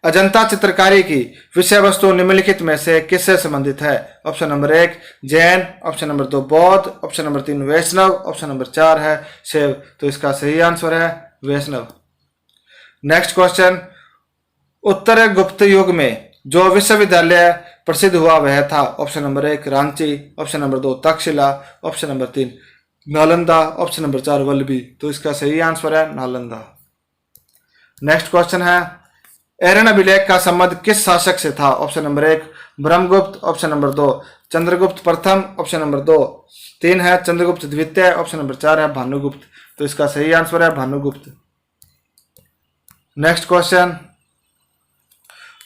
अजंता चित्रकारी की विषय वस्तु निम्नलिखित में से किससे संबंधित है? Option number 1 Jain, option number 2 बौद्ध, ऑप्शन नंबर 3 वैष्णव, ऑप्शन नंबर 4 है शैव। तो इसका सही आंसर है वैष्णव। नेक्स्ट क्वेश्चन, उत्तर गुप्त युग में जो विश्वविद्यालय प्रसिद्ध हुआ वह था? Option number 1 Ranchi, option number 2 Takshashila, option number 3 Nalanda, option number 4 Vallabhi. तो इसका सही आंसर है नालंदा। नेक्स्ट क्वेश्चन है, एरन अभिलेख का संबंध किस शासक से था? Option number 1 Brahmagupta, option number 2 Chandragupta प्रथम, ऑप्शन नंबर 3 है चंद्रगुप्त द्वितीय, ऑप्शन नंबर 4 है भानुगुप्त। तो इसका सही आंसर है भानुगुप्त। नेक्स्ट क्वेश्चन,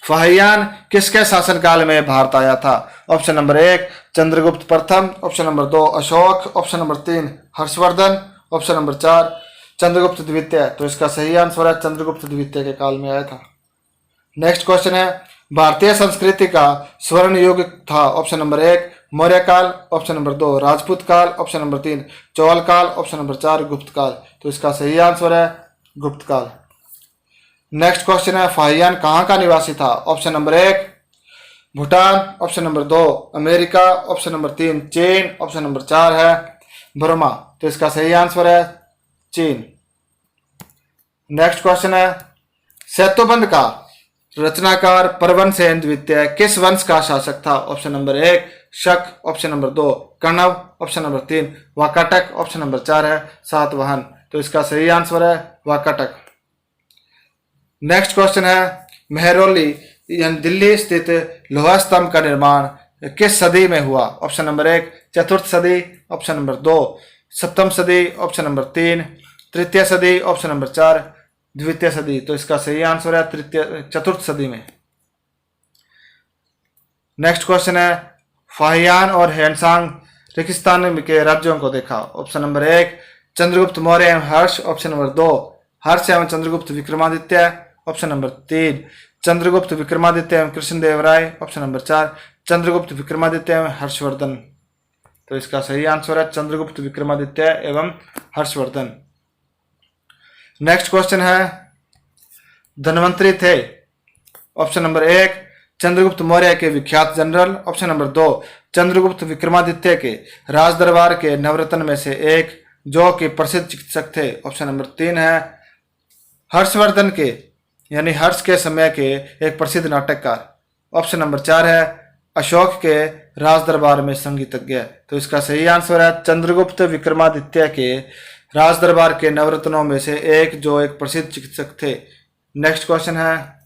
फाहियान किसके शासनकाल में भारत आया था? ऑप्शन नंबर 1 चंद्रगुप्त प्रथम, option number 2 Ashok, option number 3 Harshvardhan, option number 4 Chandragupta द्वितीय। तो इसका सही आंसर है चंद्रगुप्त द्वितीय के काल में आया था। नेक्स्ट क्वेश्चन है भारतीय संस्कृति का स्वर्ण युग था। ऑप्शन नंबर 1 मौर्य काल, ऑप्शन नंबर 2 राजपूत काल, ऑप्शन नंबर 3 चौल काल, ऑप्शन नंबर 4 गुप्त काल। तो इसका सही आंसर है गुप्त काल। नेक्स्ट क्वेश्चन है फाहियान कहाँ का निवासी था। Option number 1 Bhutan, option number 2 America, option number 3 चीन, ऑप्शन नंबर 4 है बर्मा। तो इसका सही आंसर है चीन। नेक्स्ट क्वेश्चन है सेतुबंध का रचनाकार परवन सेन द्वितीय किस वंश का शासक था। ऑप्शन नंबर 1 शक, option number 2 Kanva, option number 3 Vakataka, option number 4 है सातवाहन। तो इसका सही आंसर है वाकाटक। नेक्स्ट क्वेश्चन है मेहरौली यानी दिल्ली स्थित लोहा स्तंभ का निर्माण किस सदी में हुआ। ऑप्शन नंबर 1 चतुर्थ सदी, ऑप्शन नंबर 2 सप्तम सदी, ऑप्शन नंबर 3 तृतीय सदी, ऑप्शन नंबर 4 द्वितीय सदी। तो इसका सही आंसर है चतुर्थ सदी में। नेक्स्ट क्वेश्चन है फाहियान और हैंसांग रेगिस्तान के राज्यों को देखा। ऑप्शन नंबर 1 चंद्रगुप्त मौर्य एवं हर्ष, ऑप्शन नंबर 2 हर्ष एवं चंद्रगुप्त विक्रमादित्य, ऑप्शन नंबर 3 चंद्रगुप्त विक्रमादित्य एवं कृष्णदेव राय, ऑप्शन नंबर 4 चंद्रगुप्त विक्रमादित्य एवं हर्षवर्धन। तो इसका सही आंसर है चंद्रगुप्त विक्रमादित्य एवं हर्षवर्धन। नेक्स्ट क्वेश्चन है धन्वंतरी थे। ऑप्शन नंबर 1 चंद्रगुप्त मौर्य के विख्यात general, option number 2 Chandragupta Vikramaditya के राज दरबार के नवरत्न में से एक जो कि प्रसिद्ध चिकित्सक थे, ऑप्शन नंबर 3 है हर्षवर्धन के यानी हर्ष के समय के एक प्रसिद्ध नाटककार, ऑप्शन नंबर 4 है अशोक के राज दरबार में संगीतज्ञ। तो इसका सही आंसर है चंद्रगुप्त विक्रमादित्य के राज दरबार के नवरत्नों में से एक जो एक प्रसिद्ध चिकित्सक थे। नेक्स्ट क्वेश्चन है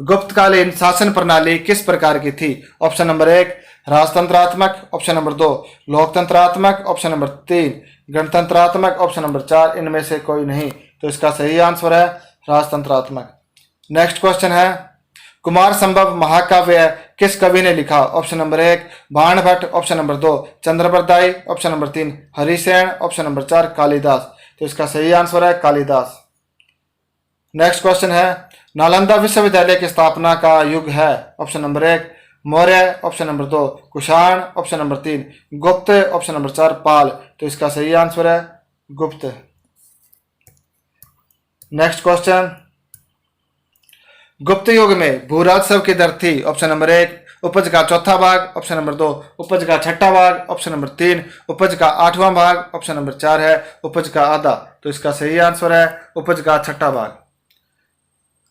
गुप्तकालीन शासन प्रणाली किस प्रकार की थी। ऑप्शन नंबर 1 राजतंत्रात्मक, ऑप्शन नंबर 2 लोकतंत्रात्मक, ऑप्शन नंबर 3 गणतंत्रात्मक, ऑप्शन नंबर 4 इनमें से कोई नहीं। तो इसका सही आंसर है राजतंत्रात्मक। नेक्स्ट क्वेश्चन है कुमार संभव महाकाव्य किस कवि ने लिखा। Option number 1 Banabhatta, option number 2 Chandbardai, option number 3 Harisena, option number 4 Kalidas. तो इसका सही आंसर है कालिदास। नेक्स्ट क्वेश्चन है नालंदा विश्वविद्यालय की स्थापना का युग है। Option number 1 Maurya, option number 2 Kushan, option number 3 गुप्त, ऑप्शन नंबर 4 पाल। तो इसका सही आंसर है गुप्त। नेक्स्ट क्वेश्चन गुप्त युग में भू राजस्व की दर थी। ऑप्शन नंबर 1 उपज का चौथा भाग, ऑप्शन नंबर 2 उपज का छठा भाग, ऑप्शन नंबर 3 उपज का आठवां भाग, ऑप्शन नंबर 4 है उपज का आधा। तो इसका सही आंसर है उपज का छठा भाग।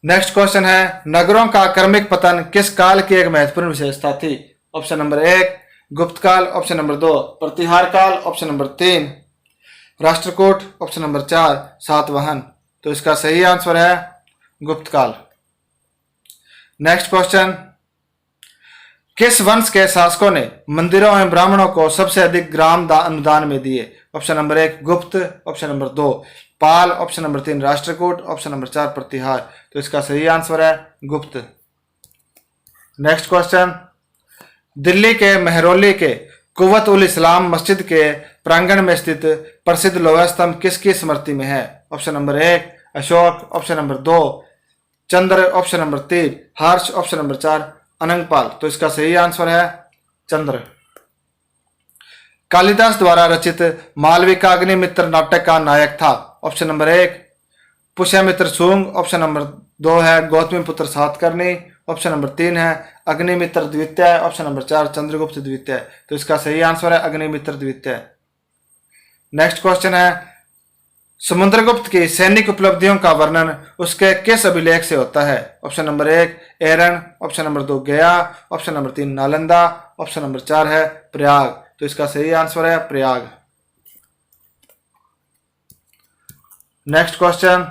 नेक्स्ट क्वेश्चन है नगरों का क्रमिक पतन किस काल की एक महत्वपूर्ण विशेषता थी। ऑप्शन नंबर 1 गुप्त काल, ऑप्शन नंबर 2 प्रतिहार काल, option number 3 Rashtrakuta, option number 4 Satavahana. तो इसका सही आंसर है गुप्त काल। नेक्स्ट क्वेश्चन किस वंश के शासकों ने मंदिरों एवं ब्राह्मणों को सबसे अधिक ग्राम अनुदान में दिए। Option number 1 Gupta, option number 2 Pala, option number 3 Rashtrakuta, option number 4 Pratihara. तो इसका सही आंसर है गुप्त। नेक्स्ट क्वेश्चन दिल्ली के मेहरौली के कुव्वत उल इस्लाम मस्जिद के प्रांगण में स्थित प्रसिद्ध लोहा स्तंभ किसकी स्मृति में है। Option number 1 Ashok, option number 2 चंद्र, ऑप्शन नंबर 3 हर्ष, ऑप्शन नंबर 4 अनंगपाल। तो इसका सही आंसर है चंद्र। कालिदास द्वारा रचित मालवी का अग्निमित्र नाटक का नायक था। Option number 1 Pushyamitra Shunga, option number 2 है गौतमी पुत्र सातकर्णी, ऑप्शन नंबर 3 है अग्निमित्र द्वितीय, ऑप्शन नंबर 4 चंद्रगुप्त द्वितीय। तो इसका सही आंसर है अग्निमित्र द्वितीय। नेक्स्ट क्वेश्चन है समुद्रगुप्त की सैनिक उपलब्धियों का वर्णन उसके किस अभिलेख से होता है। ऑप्शन नंबर 1 एरन, ऑप्शन नंबर 2 गया, option number 3 Nalanda, option number 4 है प्रयाग। तो इसका सही आंसर है प्रयाग। नेक्स्ट क्वेश्चन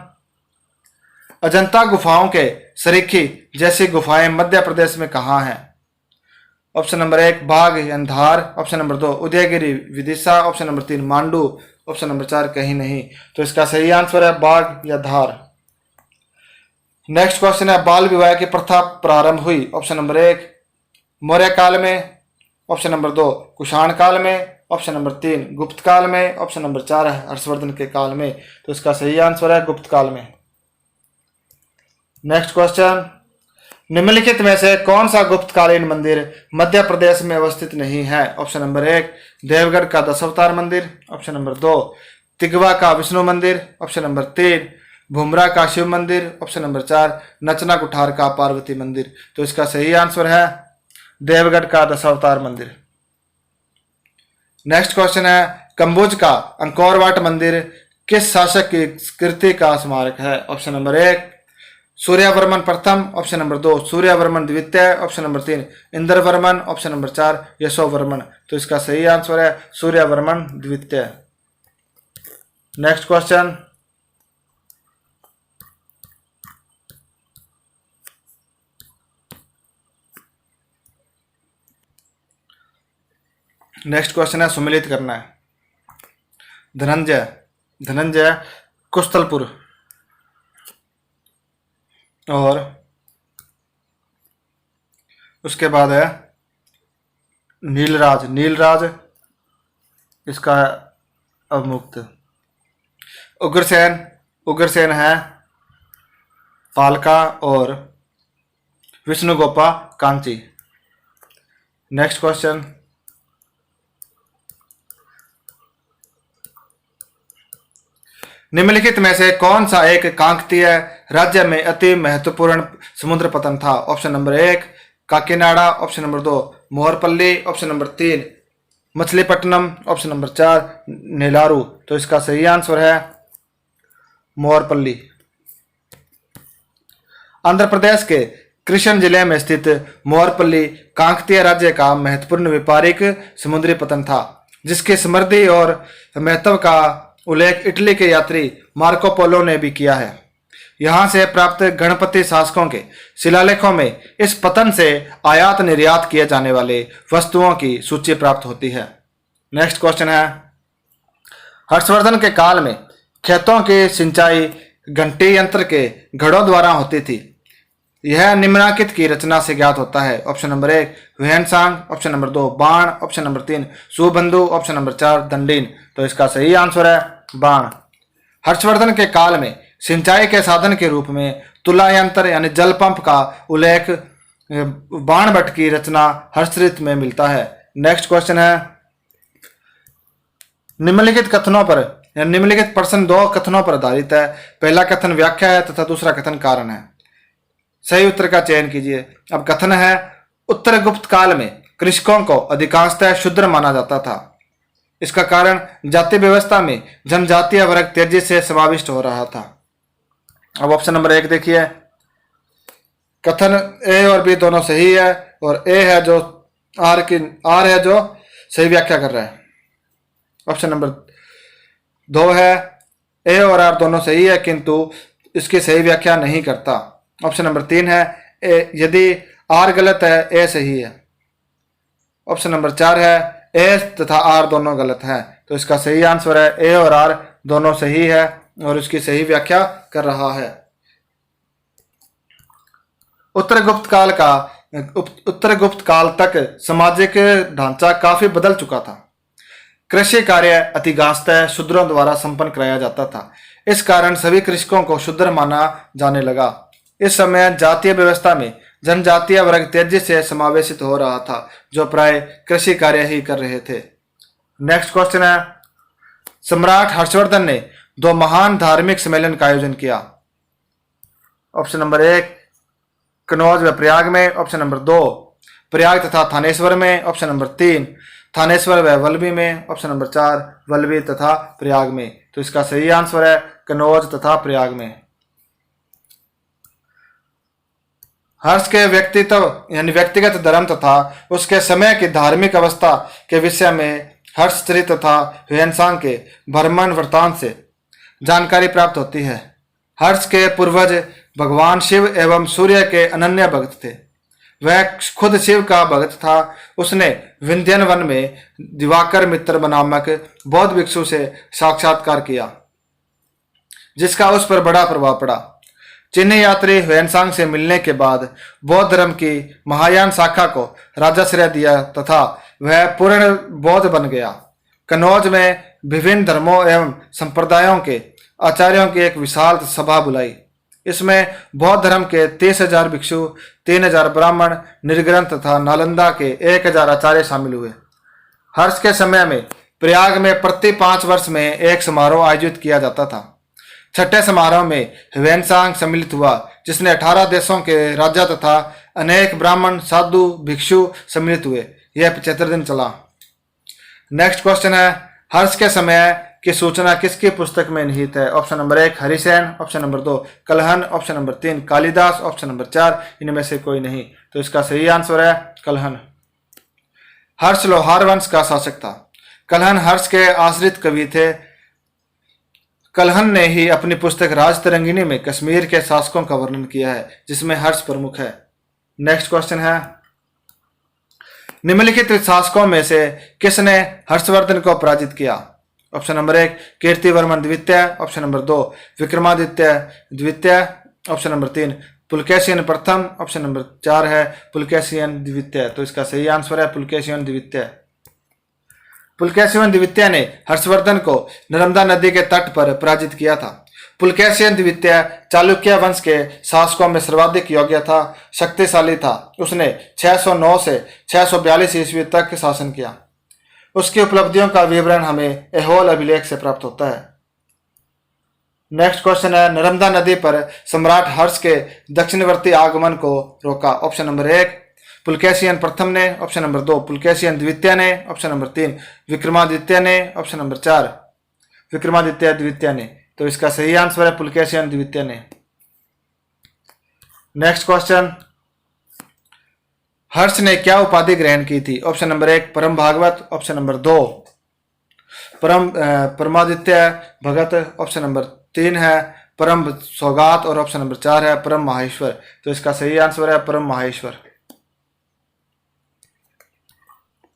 अजंता गुफाओं के सरीखी जैसी गुफाएं मध्य प्रदेश में कहाँ हैं। ऑप्शन नंबर 1 बाघ यानी Dhar, option number 2 Udayagiri Vidisha, option number 3 Mandu, option number 4 कहीं नहीं। तो इसका सही आंसर है बाघ या धार। नेक्स्ट क्वेश्चन है बाल विवाह की प्रथा प्रारंभ हुई। ऑप्शन नंबर 1 मौर्य काल में, ऑप्शन नंबर 2 कुषाण काल में, ऑप्शन नंबर 3 गुप्त काल में, ऑप्शन नंबर 4 है हर्षवर्धन के काल में। तो इसका सही आंसर है गुप्त काल में। नेक्स्ट क्वेश्चन, निम्नलिखित में से कौन सा गुप्तकालीन मंदिर मध्य प्रदेश में अवस्थित नहीं है? ऑप्शन नंबर 1 देवगढ़ का दशावतार मंदिर, ऑप्शन नंबर 2 तिगवा का विष्णु मंदिर, ऑप्शन नंबर 3 भुमरा का शिव मंदिर, ऑप्शन नंबर 4 नचना कुठार का पार्वती मंदिर। तो इसका सही आंसर है देवगढ़ का दशावतार मंदिर। नेक्स्ट क्वेश्चन है, कंबोज का अंकोर वाट मंदिर किस शासक की कृति का स्मारक है? ऑप्शन नंबर 1 सूर्यवर्मन प्रथम, ऑप्शन नंबर 2 सूर्यवर्मन द्वितीय, option number 3 Indravarman, option number 4 Yashovarman. तो इसका सही आंसर है सूर्यवर्मन द्वितीय। नेक्स्ट क्वेश्चन, है सुमिलित करना है। धनंजय कुशतलपुर और उसके बाद है नीलराज इसका अवमुक्त। उग्रसेन है पालका और विष्णुगोपा कांची। नेक्स्ट क्वेश्चन, निम्नलिखित में से कौन सा एक कांकेय राज्य में अति महत्वपूर्ण समुद्र पतन था? Option number 1 Kakinada, option number 2 Morpalli, option number 3 Machilipatnam, option number 4 नेलारू। तो इसका सही आंसर है मोरपल्ली। आंध्र प्रदेश के कृष्ण जिले में स्थित मोरपल्ली कांकेय राज्य का महत्वपूर्ण व्यापारिक समुद्री पतन था, जिसकी समृद्धि और महत्व का उल्लेख इटली के यात्री मार्को पोलो ने भी किया है। यहां से प्राप्त गणपति शासकों के शिलालेखों में इस पतन से आयात निर्यात किए जाने वाले वस्तुओं की सूची प्राप्त होती है। नेक्स्ट क्वेश्चन है, हर्षवर्धन के काल में खेतों की सिंचाई घंटी यंत्र के घड़ों द्वारा होती थी। यह निम्नलिखित की रचना से ज्ञात होता है। Option number 1 Hiuen Tsang, option number 2 बाण, option number 3 Subandhu, option number 4 दंडीन। तो इसका सही आंसर है बाण। हर्षवर्धन के काल में सिंचाई के साधन के रूप में तुला यंत्र यानी जल पंप का उल्लेख बाण भट्ट की रचना हर्षचरित में मिलता है। नेक्स्ट क्वेश्चन है, निम्नलिखित कथनों पर निम्नलिखित प्रश्न 2 कथनों पर आधारित है। पहला कथन व्याख्या है तथा दूसरा कथन कारण है। सही उत्तर का चयन कीजिए। अब कथन है, उत्तर गुप्त काल में कृषकों को अधिकांशतः शूद्र माना जाता था। इसका कारण जाति व्यवस्था में जनजातीय वर्ग तेजी से समाविष्ट हो रहा था। अब ऑप्शन नंबर 1 देखिए, कथन ए और बी दोनों सही है और ए है जो आर है जो सही व्याख्या कर रहा है। ऑप्शन नंबर 2 है ए और आर दोनों सही है किंतु इसकी सही व्याख्या नहीं करता। ऑप्शन नंबर 3 है यदि आर गलत है ए सही है। ऑप्शन नंबर 4 है ए तथा आर दोनों गलत है। तो इसका सही आंसर है ए और आर दोनों सही है और इसकी सही व्याख्या कर रहा है। उत्तर गुप्त काल तक सामाजिक ढांचा काफी बदल चुका था। कृषि कार्य अधिकांशतः शूद्रों द्वारा संपन्न कराया जाता था। इस कारण सभी कृषकों को शूद्र माना जाने लगा। इस समय जातीय व्यवस्था में जनजातीय वर्ग तेजी से समावेशित हो रहा था जो प्राय कृषि कार्य ही कर रहे थे। नेक्स्ट क्वेश्चन है, सम्राट हर्षवर्धन ने 2 महान धार्मिक सम्मेलन का आयोजन किया। ऑप्शन नंबर 1 कनौज व प्रयाग में, ऑप्शन नंबर 2 प्रयाग तथा थानेश्वर में, ऑप्शन नंबर 3 थानेश्वर व वल्लभी में, ऑप्शन नंबर 4 वल्लभी तथा प्रयाग में। तो इसका सही आंसर है कनौज तथा प्रयाग में। हर्ष के व्यक्तिगत धर्म तथा उसके समय की धार्मिक अवस्था के विषय में हर्षचरित तथा हुएनसांग के भ्रमण वृत्तांत से जानकारी प्राप्त होती है। हर्ष के पूर्वज भगवान शिव एवं सूर्य के अनन्य भक्त थे। वह खुद शिव का भक्त था। उसने विंध्यन वन में दिवाकर मित्र नामक बौद्ध भिक्षु से साक्षात्कार किया जिसका उस पर बड़ा प्रभाव पड़ा। चीनी यात्री ह्वेनसांग से मिलने के बाद बौद्ध धर्म की महायान शाखा को राजाश्रय दिया तथा वह पूर्ण बौद्ध बन गया। कन्नौज में विभिन्न धर्मों एवं संप्रदायों के आचार्यों की एक विशाल सभा बुलाई। इसमें बौद्ध धर्म के 30,000 भिक्षु, 3,000 ब्राह्मण, निर्ग्रंथ तथा नालंदा के 1,000 आचार्य शामिल हुए। हर्ष के समय में प्रयाग में प्रति 5 वर्ष में एक समारोह आयोजित किया जाता था। छठे समारोह में ह्वेनसांग सम्मिलित हुआ, जिसने 18 देशों के राजा तथा अनेक ब्राह्मण, साधु, भिक्षु सम्मिलित हुए। यह 75 दिन चला। नेक्स्ट क्वेश्चन है, हर्ष के समय की सूचना किसकी पुस्तक में निहित है? Option number 1 Harisena, option number 2 Kalhana, option number 3 Kalidas, option number 4 इनमें से कोई नहीं। तो इसका सही आंसर है कलहन। हर्ष लोहार वंश का शासक था। कलहन हर्ष के आश्रित कवि थे। कलहन ने ही अपनी पुस्तक राजतरंगिणी में कश्मीर के शासकों का वर्णन किया है, जिसमें हर्ष प्रमुख है। नेक्स्ट क्वेश्चन है, निम्नलिखित शासकों में से किसने हर्षवर्धन को पराजित किया? ऑप्शन नंबर 1 कीर्तिवर्मन द्वितीय, ऑप्शन नंबर 2 विक्रमादित्य द्वितीय, ऑप्शन नंबर 3 पुलकेशियन प्रथम, ऑप्शन नंबर 4 है पुलकेशियन द्वितीय। तो इसका सही आंसर है पुलकेशियन द्वितीय। पुलकेशियन द्वितीय ने हर्षवर्धन को नर्मदा नदी के तट पर पराजित किया था। पुलकेशियन द्वितीय चालुक्य वंश के शासकों में सर्वाधिक योग्य था, शक्तिशाली था। उसने 609 से 642 ईस्वी तक शासन किया। उसकी उपलब्धियों का विवरण हमें ऐहोल अभिलेख से प्राप्त होता है। नेक्स्ट क्वेश्चन है, नर्मदा नदी पर सम्राट हर्ष के दक्षिणवर्ती आगमन को रोका? ऑप्शन नंबर 1 पुलकेशियन प्रथम ने, ऑप्शन नंबर 2 पुलकेशियन द्वितीय ने, ऑप्शन नंबर 3 विक्रमादित्य ने, ऑप्शन नंबर 4 विक्रमादित्य द्वितीय ने। तो इसका सही आंसर है पुलकेशियन द्वितीय ने। नेक्स्ट क्वेश्चन, हर्ष ने क्या उपाधि ग्रहण की थी? ऑप्शन नंबर 1 परम भागवत, ऑप्शन नंबर 2 परमादित्य भगत, ऑप्शन नंबर 3 है परम सौगात और ऑप्शन नंबर 4 है परम माहेश्वर। तो इसका सही आंसर है परम माहेश्वर।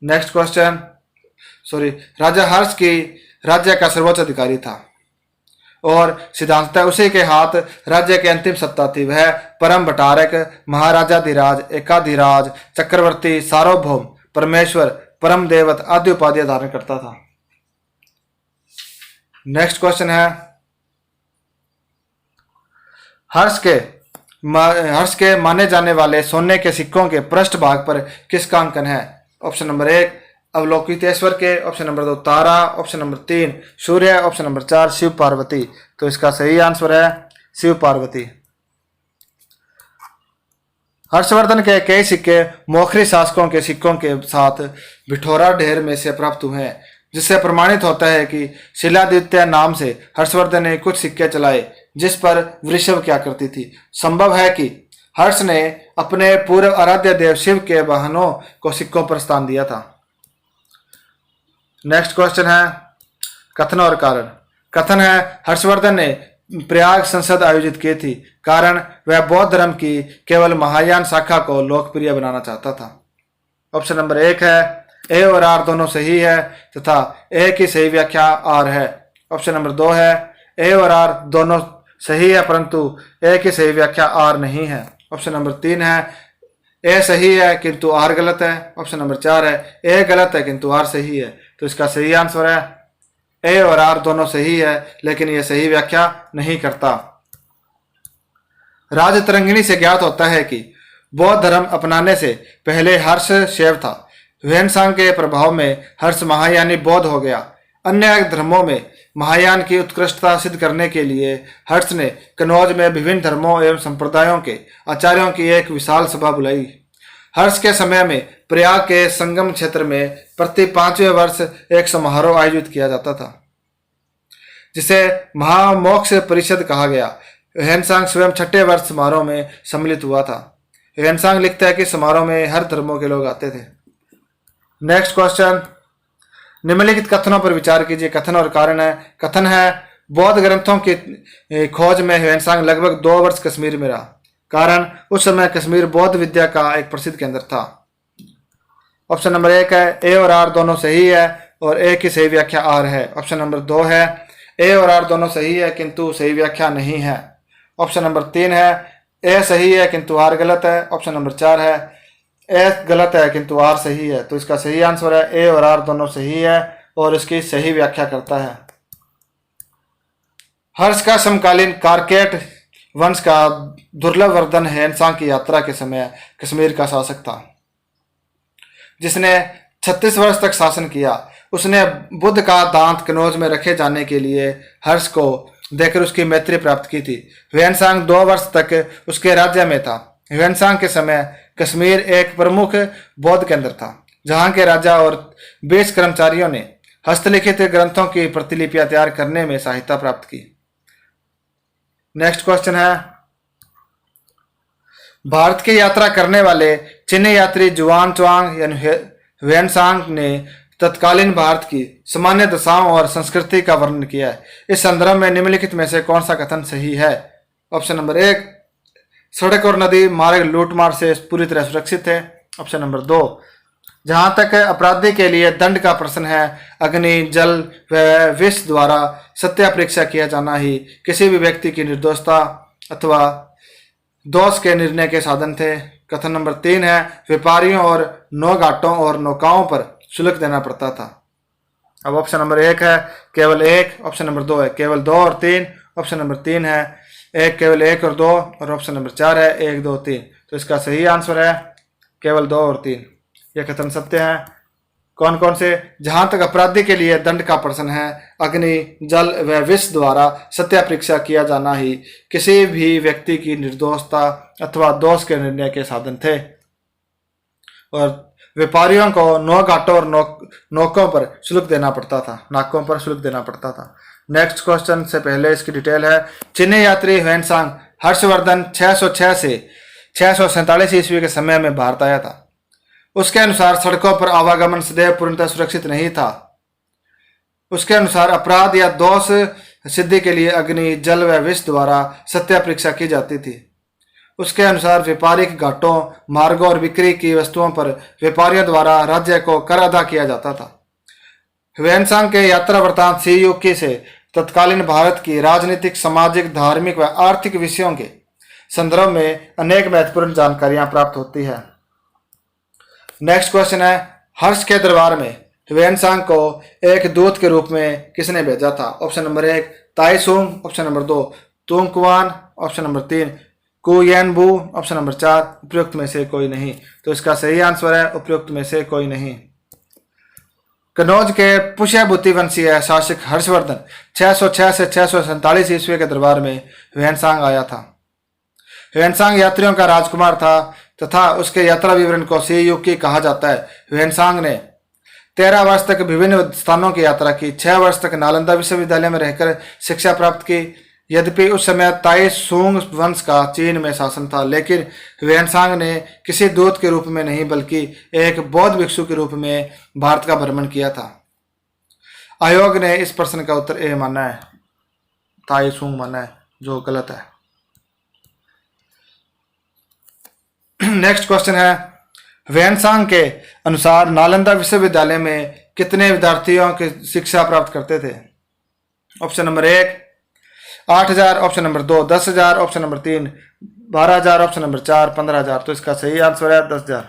नेक्स्ट क्वेश्चन, राजा हर्ष की राज्य का सर्वोच्च अधिकारी था और सिद्धांततः उसी के हाथ राज्य की अंतिम सत्ता थी। वह परम भटारक, महाराजाधिराज, एकाधिराज, चक्रवर्ती, सार्वभौम, परमेश्वर, परम देवत आदि उपाधियां धारण करता था। नेक्स्ट क्वेश्चन है, हर्ष के माने जाने वाले सोने के सिक्कों के पृष्ठ भाग पर किसका अंकन है? ऑप्शन नंबर 1 अवलोकितेश्वर के, ऑप्शन नंबर 2 तारा, ऑप्शन नंबर 3 सूर्य, ऑप्शन नंबर 4 शिव पार्वती। तो इसका सही आंसर है शिव पार्वती। हर्षवर्धन के कई सिक्के मोखरी शासकों के सिक्कों के साथ बिठौरा ढेर में से प्राप्त हुए हैं, जिससे प्रमाणित होता है कि शिलादित्य नाम से हर्षवर्धन ने कुछ सिक्के चलाए जिस पर वृषभ की आकृति थी। संभव है कि हर्ष ने अपने पूर्व आराध्य देव शिव के वाहनों को सिक्कों पर स्थान दिया था। नेक्स्ट क्वेश्चन है, कथन और कारण। कथन है, हर्षवर्धन ने प्रयाग संसद आयोजित की थी, कारण वह बौद्ध धर्म की केवल महायान शाखा को लोकप्रिय बनाना चाहता था। ऑप्शन नंबर 1 है ए और आर दोनों सही है तथा ए की सही व्याख्या आर है। ऑप्शन नंबर 2 है ए और आर दोनों सही है परंतु ए की सही व्याख्या आर नहीं है। ऑप्शन नंबर 3 है ए सही है किंतु आर गलत है। ऑप्शन नंबर 4 है ए गलत है किंतु आर सही है। तो इसका सही आंसर है ए और आर दोनों सही है लेकिन यह सही व्याख्या नहीं करता। राजतरंगिणी से ज्ञात होता है कि बौद्ध धर्म अपनाने से पहले हर्ष शैव था। ह्वेनसांग के प्रभाव में हर्ष महायानी बौद्ध हो गया। अन्य धर्मों में महायान की उत्कृष्टता सिद्ध करने के लिए हर्ष ने कन्नौज में विभिन्न धर्मों एवं संप्रदायों के आचार्यों की एक विशाल सभा बुलाई। हर्ष के समय में प्रयाग के संगम क्षेत्र में प्रति 5वें वर्ष एक समारोह आयोजित किया जाता था जिसे महामोक्ष परिषद कहा गया। ह्वेनसांग स्वयं 6ठे वर्ष समारोह में सम्मिलित हुआ था। ह्वेनसांग लिखता है कि समारोह में हर धर्मों के लोग आते थे। नेक्स्ट क्वेश्चन, निम्नलिखित कथनों पर विचार कीजिए। कथन और कारण है। कथन है बौद्ध ग्रंथों की खोज में ह्वेनसांग लगभग 2 वर्ष कश्मीर में रहा। कारण उस समय कश्मीर बौद्ध विद्या का एक प्रसिद्ध केंद्र था। ऑप्शन नंबर 1 है ए और आर दोनों सही है और ए की सही व्याख्या आर है। ऑप्शन नंबर 2 है ए और आर दोनों सही है किंतु सही व्याख्या नहीं है। ऑप्शन नंबर 3 है ए सही है किंतु आर गलत है। ऑप्शन नंबर 4 है ए गलत है किंतु आर सही है। तो इसका सही आंसर है ए और आर दोनों सही है और इसकी सही व्याख्या करता है। हर्ष का समकालीन कारकेट वंश का दुर्लभ वर्धन हेनसांग की यात्रा के समय कश्मीर का शासक था जिसने 36 वर्ष तक शासन किया। उसने बुद्ध का दांत कनौज में रखे जाने के लिए हर्ष को देकर उसकी मैत्री प्राप्त की थी। ह्वेनसांग 2 वर्ष तक उसके राज्य में था। ह्वेनसांग के समय कश्मीर एक प्रमुख बौद्ध केंद्र था जहां के राजा और 20 कर्मचारियों ने हस्तलिखित ग्रंथों की प्रतिलिपियां तैयार करने में सहायता प्राप्त की। नेक्स्ट क्वेश्चन है, भारत की यात्रा करने वाले चीनी यात्री जुआन चुआंग यानी ह्वेनसांग ने तत्कालीन भारत की सामान्य दशाओं और संस्कृति का वर्णन किया है। इस संदर्भ में निम्नलिखित में से कौन सा कथन सही है? ऑप्शन नंबर 1, सड़क और नदी मार्ग लूटमार से पूरी तरह सुरक्षित है। ऑप्शन नंबर 2, जहां तक अपराधी के लिए दंड का प्रश्न है, अग्नि, जल व विष द्वारा सत्या परीक्षा किया जाना ही किसी भी व्यक्ति की निर्दोषता अथवा दोष के निर्णय के साधन थे। कथन नंबर 3 है, व्यापारियों और नौघाटों और नौकाओं पर शुल्क देना पड़ता था। अब ऑप्शन नंबर 1 है केवल 1, ऑप्शन नंबर 2 है केवल 2 और 3, ऑप्शन नंबर 3 है एक केवल 1 और 2 और ऑप्शन नंबर 4 है 1 2 3। तो इसका सही आंसर है केवल 2 और 3। यह कथन सत्य है। कौन कौन से? जहां तक अपराधी के लिए दंड का प्रश्न है, अग्नि, जल व विष द्वारा सत्या परीक्षा किया जाना ही किसी भी व्यक्ति की निर्दोषता अथवा दोष के निर्णय के साधन थे। और व्यापारियों को नौघाटों और नौकों पर शुल्क देना पड़ता था, नाकों पर शुल्क देना पड़ता था। नेक्स्ट क्वेश्चन से पहले इसकी डिटेल है। चीनी यात्री ह्वेनसांग हर्षवर्धन 606 से 647 ईस्वी के समय में भारत आया था। उसके अनुसार सड़कों पर आवागमन सदैव पूर्णतः सुरक्षित नहीं था। उसके अनुसार अपराध या दोष सिद्धि के लिए अग्नि, जल व विष द्वारा सत्या परीक्षा की जाती थी। उसके अनुसार व्यापारिक घाटों, मार्गों और बिक्री की वस्तुओं पर व्यापारियों द्वारा राज्य को कर अदा किया जाता था। ह्वेनसांग के यात्रा वृत्तांत सीयूकी से तत्कालीन भारत की राजनीतिक, सामाजिक, धार्मिक व आर्थिक विषयों के संदर्भ में अनेक महत्वपूर्ण जानकारियां प्राप्त होती है। नेक्स्ट क्वेश्चन है, हर्ष के दरबार में ह्वेनसांग को एक दूत के रूप में किसने भेजा था? Option number 1 Taizong, option number 2 तुंगकुआन, ऑप्शन नंबर 3 कुयेनबू, ऑप्शन नंबर 4 उपयुक्त में से कोई नहीं। तो इसका सही आंसर है उपयुक्त में से कोई नहीं। कनौज के पुष्यभूति वंशीय शासक हर्षवर्धन 606 से 647 ईस्वी के दरबार में ह्वेनसांग आया था। ह्वेनसांग यात्रियों का राजकुमार था तथा उसके यात्रा विवरण को सीयूकी कहा जाता है। ह्वेनसांग ने 13 वर्ष तक विभिन्न स्थानों की यात्रा की। 6 वर्ष तक नालंदा विश्वविद्यालय में रहकर शिक्षा प्राप्त की। यद्यपि उस समय ताइसुंग वंश का चीन में शासन था, लेकिन ह्वेनसांग ने किसी दूत के रूप में नहीं बल्कि एक बौद्ध भिक्षु के रूप में भारत का भ्रमण किया था। आयोग ने इस प्रश्न का उत्तर ए माना है, ताइसुंग माना है, जो गलत है। नेक्स्ट क्वेश्चन है, ह्वेनसांग के अनुसार नालंदा विश्वविद्यालय में कितने विद्यार्थियों की शिक्षा प्राप्त करते थे? Option number 1 8000, option number 2 10,000, option number 3 12,000, option number 4 15,000। तो इसका सही आंसर है 10,000।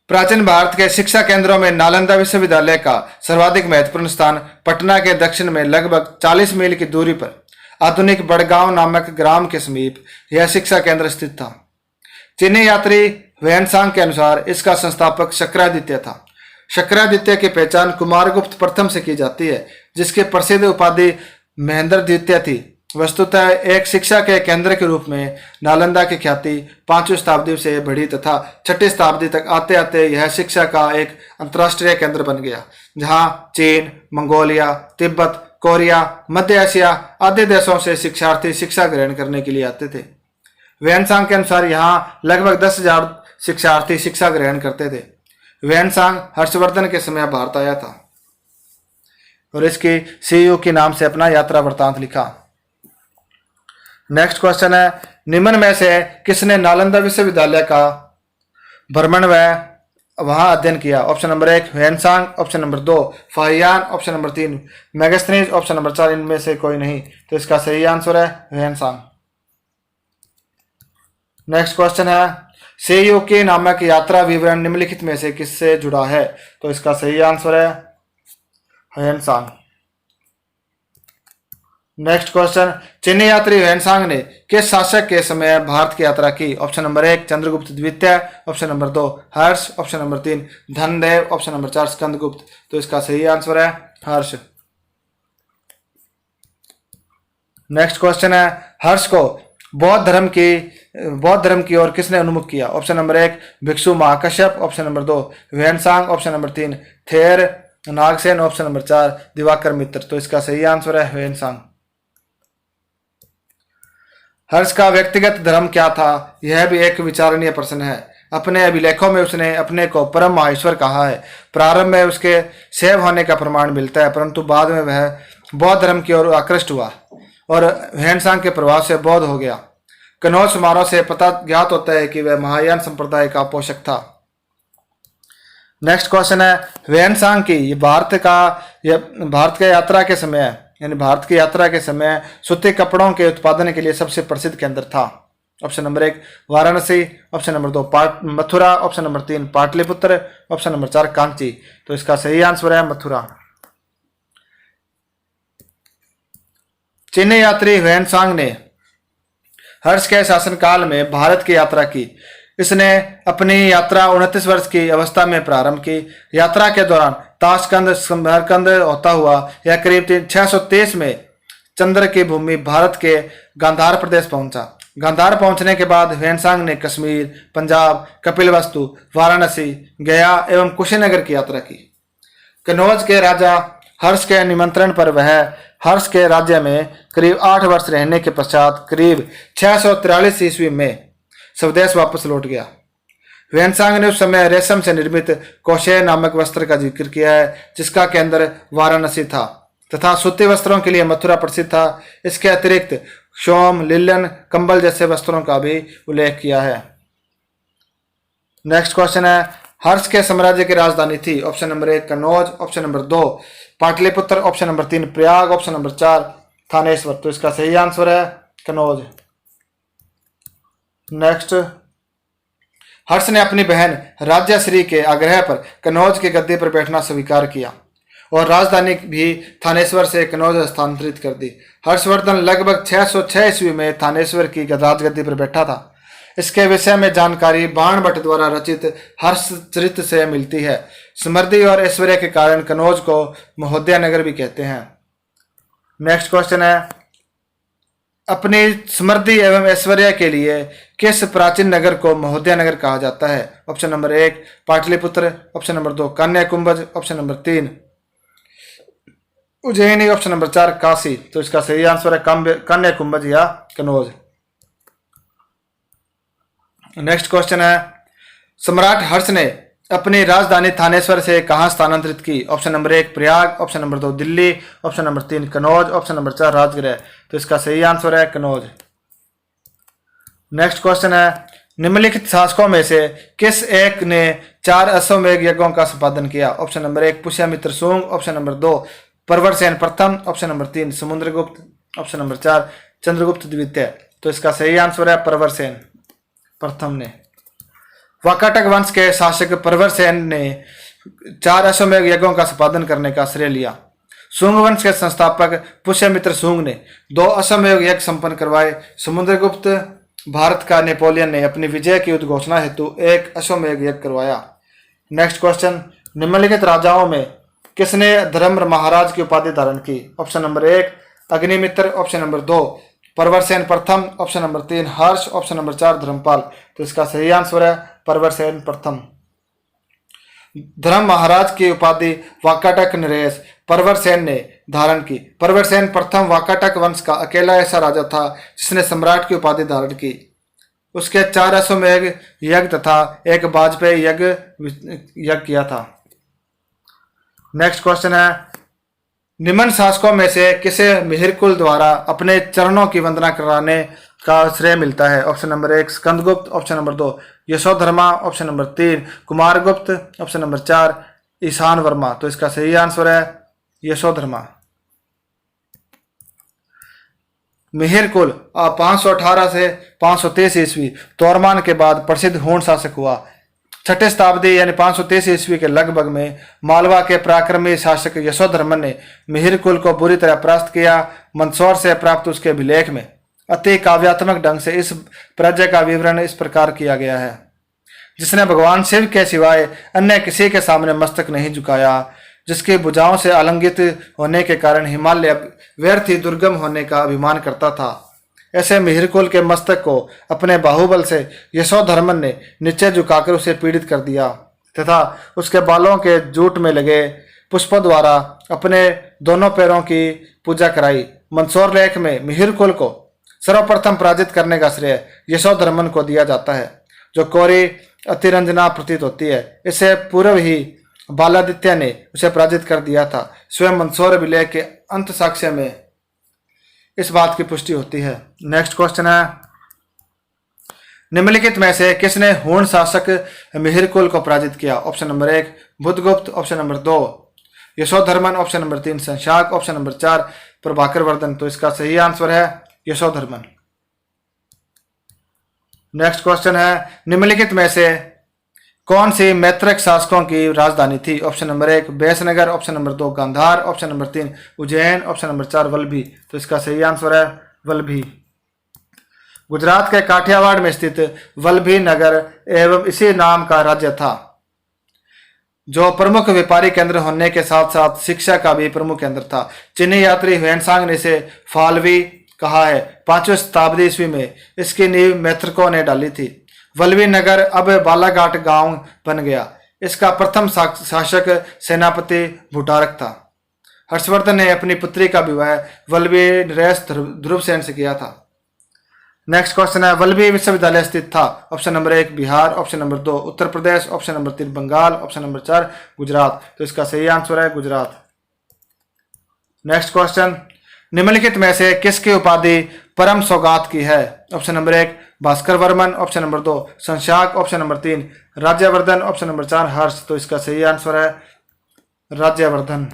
प्राचीन भारत के शिक्षा केंद्रों में नालंदा विश्वविद्यालय का सर्वाधिक महत्वपूर्ण स्थान पटना के दक्षिण में लगभग 40 मील की दूरी पर आधुनिक बड़गांव नामक ग्राम के समीप यह शिक्षा केंद्र स्थित था। चीनी यात्री ह्वेनसांग के अनुसार इसका संस्थापक शक्रादित्य था। शक्रादित्य की पहचान कुमारगुप्त प्रथम से की जाती है, जिसकी प्रसिद्ध उपाधि महेंद्र द्वितीय थी। वस्तुतः एक शिक्षा के केंद्र के रूप में नालंदा की ख्याति 5वीं शताब्दी से बढ़ी तथा 6वीं शताब्दी तक आते आते यह शिक्षा का एक अंतर्राष्ट्रीय केंद्र बन गया, जहां चीन, मंगोलिया, तिब्बत, कोरिया, मध्य एशिया आदि देशों से शिक्षार्थी शिक्षा ग्रहण करने के लिए आते थे। ह्वेनसांग के अनुसार यहाँ लगभग 10,000 शिक्षार्थी शिक्षा ग्रहण करते थे। ह्वेनसांग हर्षवर्धन के समय भारत आया था और इसकी सीयू के नाम से अपना यात्रा वृत्तांत लिखा। नेक्स्ट क्वेश्चन है, निम्न में से किसने नालंदा विश्वविद्यालय का भ्रमण व वहां अध्ययन किया? Option number 1 Hiuen Tsang, option number 2 Fa Hien, option number 3 Megasthenes, option number 4 इनमें से कोई नहीं। तो इसका सही आंसर है ह्वेनसांग। नेक्स्ट क्वेश्चन है सेयोके नामक यात्रा विवरण निम्नलिखित में से किससे जुड़ा है? तो इसका सही आंसर है ह्वेनसांग। नेक्स्ट क्वेश्चन चीनी यात्री ह्वेनसांग ने किस शासक के समय भारत की यात्रा की? ऑप्शन नंबर 1 चंद्रगुप्त द्वितीय, option number 2 Harsha, option number 3 Dhanadeva, option number 4 Skandagupta. तो इसका सही आंसर है हर्ष। नेक्स्ट क्वेश्चन है हर्ष को बौद्ध धर्म की ओर किसने उन्मुख किया? Option number 1 Bhikshu Mahakashyap, option number 2 Hiuen Tsang, option number 3 Thera Nagasena, option number 4 Divakar Mitra. तो इसका सही आंसर है ह्वेनसांग। हर्ष का व्यक्तिगत धर्म क्या था? यह भी एक विचारणीय प्रश्न है। अपने अभिलेखों में उसने अपने को परम माहेश्वर कहा है। प्रारंभ में उसके सेव होने का प्रमाण मिलता है, परंतु बाद में वह बौद्ध धर्म की ओर आकृष्ट हुआ और ह्वेनसांग के प्रभाव से बौद्ध हो गया। कनौज समारोह से पता ज्ञात होता है कि वह महायान संप्रदाय का पोषक था। नेक्स्ट क्वेश्चन है ह्वेनसांग की भारत के यात्रा के समय यानी भारत की यात्रा के समय सूती कपड़ों के उत्पादन के लिए सबसे प्रसिद्ध केंद्र था? Option number 1 Varanasi, option number 2 Mathura, option number 3 Pataliputra, option number 4 Kanchi. तो इसका सही आंसर है मथुरा। चीनी यात्री ह्वेनसांग ने हर्ष के शासनकाल में भारत की यात्रा की। इसने अपनी यात्रा 29 वर्ष की अवस्था में प्रारंभ की। यात्रा के दौरान ताशकंद समरकंद होता हुआ यह करीब 630 में चंद्र की भूमि भारत के गांधार प्रदेश पहुंचा। गांधार पहुंचने के बाद ह्वेनसांग ने कश्मीर, पंजाब, कपिलवस्तु, वाराणसी, गया एवं कुशीनगर की यात्रा की। कनौज के राजा हर्ष के निमंत्रण पर वह हर्ष के राज्य में करीब 8 वर्ष रहने के पश्चात करीब 643 ईस्वी में स्वदेश वापस लौट गया। ह्वेनसांग ने उस समय रेशम से निर्मित कोशे नामक वस्त्र का जिक्र किया है, जिसका केंद्र वाराणसी था तथा सूती वस्त्रों के लिए मथुरा प्रसिद्ध था। इसके अतिरिक्त शोम, लिलन, कंबल जैसे वस्त्रों का भी उल्लेख किया है। नेक्स्ट क्वेश्चन है हर्ष के साम्राज्य की राजधानी थी? Option number 1 Kannauj, option number 2 Pataliputra, option number 3 Prayag, option number 4 Thaneshwar. तो इसका सही आंसर है कनौज। नेक्स्ट हर्ष ने अपनी बहन राज्यश्री के आग्रह पर कनौज की गद्दी पर बैठना स्वीकार किया और राजधानी भी थानेश्वर से कनौज स्थानांतरित कर दी। हर्षवर्धन लगभग 606 ईस्वी में थानेश्वर की राजगद्दी पर बैठा था। इसके विषय में जानकारी बाण भट्ट द्वारा रचित हर्षचरित से मिलती है। समृद्धि और ऐश्वर्य के कारण कनौज को महोदय नगर भी कहते हैं। नेक्स्ट क्वेश्चन है अपनी समृद्धि एवं ऐश्वर्य के लिए किस प्राचीन नगर को महोदय नगर कहा जाता है? Option number 1 Pataliputra, option number 2 Kanyakubja, option number 3 Ujjaini, option number 4 Kashi. तो इसका सही आंसर है कन्याकुंज या कनौज। नेक्स्ट क्वेश्चन है सम्राट हर्ष ने अपनी राजधानी थानेश्वर से कहां स्थानांतरित की? Option number 1 Prayag, option number 2 Delhi, option number 3 Kannauj, option number 4 Rajagriha. तो इसका सही आंसर है कनौज। नेक्स्ट क्वेश्चन है निम्नलिखित शासकों में से किस एक ने 4 अश्वमेध यज्ञों का संपादन किया? Option number 1 Pushyamitra Shunga, option number 2 Pravarasena प्रथम, option number 3 Samudragupta, option number 4 Chandragupta द्वितीय। तो इसका सही आंसर है प्रवरसेन प्रथम ने। वाकाटक वंश के शासक प्रवरसेन ने 4 अश्वमेध यज्ञों का संपादन करने का श्रेय लिया। शुंग वंश के संस्थापक पुष्यमित्र शुंग ने 2 अश्वमेध यज्ञ संपन्न करवाए। समुद्रगुप्त भारत का नेपोलियन ने अपनी विजय की उद्घोषणा हेतु 1 अश्वमेध यज्ञ करवाया। नेक्स्ट क्वेश्चन निम्नलिखित राजाओं में किसने धर्म महाराज की उपाधि धारण की? Option number 1 Agnimitra, option number 2 Pravarasena प्रथम, ऑप्शन नंबर 3 हर्ष, ऑप्शन नंबर 4 धर्मपाल। तो इसका सही आंसर है प्रवरसेन प्रथम। धर्म महाराज की उपाधि वाकाटक नरेश प्रवरसेन ने धारण की। प्रवरसेन प्रथम वाकाटक वंश का अकेला ऐसा राजा था जिसने सम्राट की उपाधि धारण की। उसके 4 अश्वमेध यज्ञ तथा 1 वाजपेयी यज्ञ किया था। नेक्स्ट क्वेश्चन है निम्न शासकों में से किसे मिहिर कुल द्वारा अपने चरणों की वंदना कराने का श्रेय मिलता है? Option number 1 Skandagupta, option number 2 Yashodharma, option number 3 Kumaragupta, option number 4 Ishana Varma. तो इसका सही आंसर है यशोधर्मा। मिहिर कुल 518 से 523 ईस्वी तोरमान के बाद प्रसिद्ध हूण शासक हुआ। 6ठी शताब्दी यानी 523 ईस्वी के लगभग में मालवा के पराक्रमी शासक यशोधर्मन ने मिहिर कुल को बुरी तरह परास्त किया। मंदसौर से प्राप्त उसके अभिलेख में अति काव्यात्मक ढंग से इस पराजय का विवरण इस प्रकार किया गया है। जिसने भगवान शिव के सिवाय अन्य किसी के सामने मस्तक नहीं झुकाया, जिसकी भुजाओं से आलंगित होने के कारण हिमालय व्यर्थ ही दुर्गम होने का अभिमान करता था, ऐसे मिहिरकुल के मस्तक को अपने बाहुबल से यशोधर्मन ने नीचे झुकाकर उसे पीड़ित कर दिया तथा उसके बालों के जूट में लगे पुष्पों द्वारा अपने दोनों पैरों की पूजा कराई। मंदसौर लेख में मिहिरकुल को सर्वप्रथम पराजित करने का श्रेय यशोधर्मन को दिया जाता है, जो कोरी अतिरंजना प्रतीत होती है। इससे पूर्व ही बालादित्य ने उसे पराजित कर दिया था। स्वयं मंदसौर अभिलेख के अंत साक्ष्य में इस बात की पुष्टि होती है। नेक्स्ट क्वेश्चन है, निम्नलिखित में से किसने हूण शासक मिहिरकुल को पराजित किया? Option number 1 Budhagupta, option number 2 Yashodharman, option number 3 Shashank, option number 4 Prabhakar Vardhan. तो इसका सही आंसर है यशोधर्मन। नेक्स्ट क्वेश्चन है, निम्नलिखित में से कौन सी मैत्रक शासकों की राजधानी थी? Option number 1 Besnagar, option number 2 Gandhara, option number 3 Ujjain, option number 4 Vallabhi. तो इसका सही आंसर है वल्लभी। गुजरात के काठियावाड़ में स्थित वल्लभी नगर एवं इसी नाम का राज्य था, जो प्रमुख व्यापारी केंद्र होने के साथ साथ शिक्षा का भी प्रमुख केंद्र था। चीनी यात्री ह्वेनसांग ने इसे फालवी कहा है। 5वीं शताब्दी ईस्वी में इसकी नींव मैत्रकों ने डाली थी। वल्लभी नगर अब बालाघाट गांव बन गया। इसका प्रथम शासक सेनापति भूटारक था। हर्षवर्धन ने अपनी पुत्री का विवाह वल्लभी नरेश ध्रुवसेन से किया था। नेक्स्ट क्वेश्चन है, वल्लभी विश्वविद्यालय स्थित था? Option number 1 Bihar, option number 2 Uttar Pradesh, option number 3 Bengal, option number 4 Gujarat. तो इसका सही आंसर है गुजरात। नेक्स्ट क्वेश्चन, निम्नलिखित में से किसकी उपाधि परम सौगात की है? Option number 1 Bhaskar Varman, option number 2 Shashank, option number 3 Rajyavardhan, option number 4 हर्ष। तो इसका सही आंसर है राज्यवर्धन।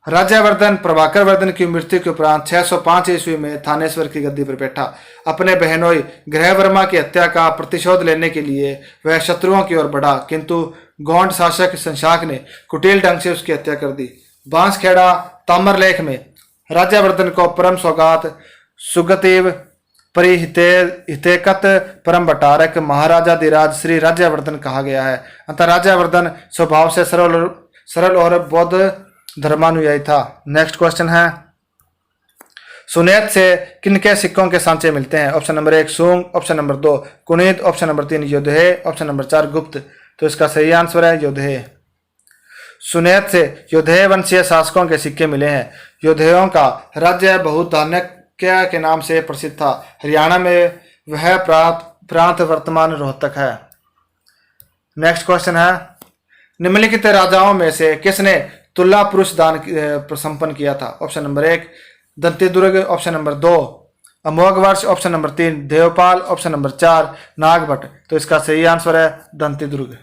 राज्यवर्धन प्रभाकर वर्धन की मृत्यु के उपरांत 605 ईस्वी में थानेश्वर की गद्दी पर बैठा। अपने बहनोई ग्रहवर्मा की हत्या का प्रतिशोध लेने के लिए वह शत्रुओं की ओर बढ़ा, किंतु गौंड शासक शशांक ने कुटिल ढंग से उसकी हत्या कर दी। बांसखेड़ा ताम्रलेख में राज्यवर्धन को परम सौगात सुगतिव परिहितेकत परम भट्टारक महाराजाधिराज श्री राज्यवर्धन कहा गया है। अतः राज्यवर्धन स्वभाव से सरल और बौद्ध धर्मानुयायी था। नेक्स्ट क्वेश्चन है, सुनेत से किनके सिक्कों के सांचे मिलते हैं? Option number 1 Sunga, option number 2 Kuninda, option number 3 Yaudheya, option number 4 Gupta. तो इसका सही आंसर है योधे। सुनेत से योधेय वंशीय शासकों के सिक्के मिले हैं। योधेयों का राज्य बहुधान्यक्य के नाम से प्रसिद्ध था। हरियाणा में वह प्रांत वर्तमान रोहतक है। नेक्स्ट क्वेश्चन है, निम्नलिखित राजाओं में से किसने तुला पुरुष दान संपन्न किया था? Option number 1 Dantidurga, option number 2 Amoghavarsha, option number 3 Devpal, option number 4 Nagabhata. तो इसका सही आंसर है दंतीदुर्ग।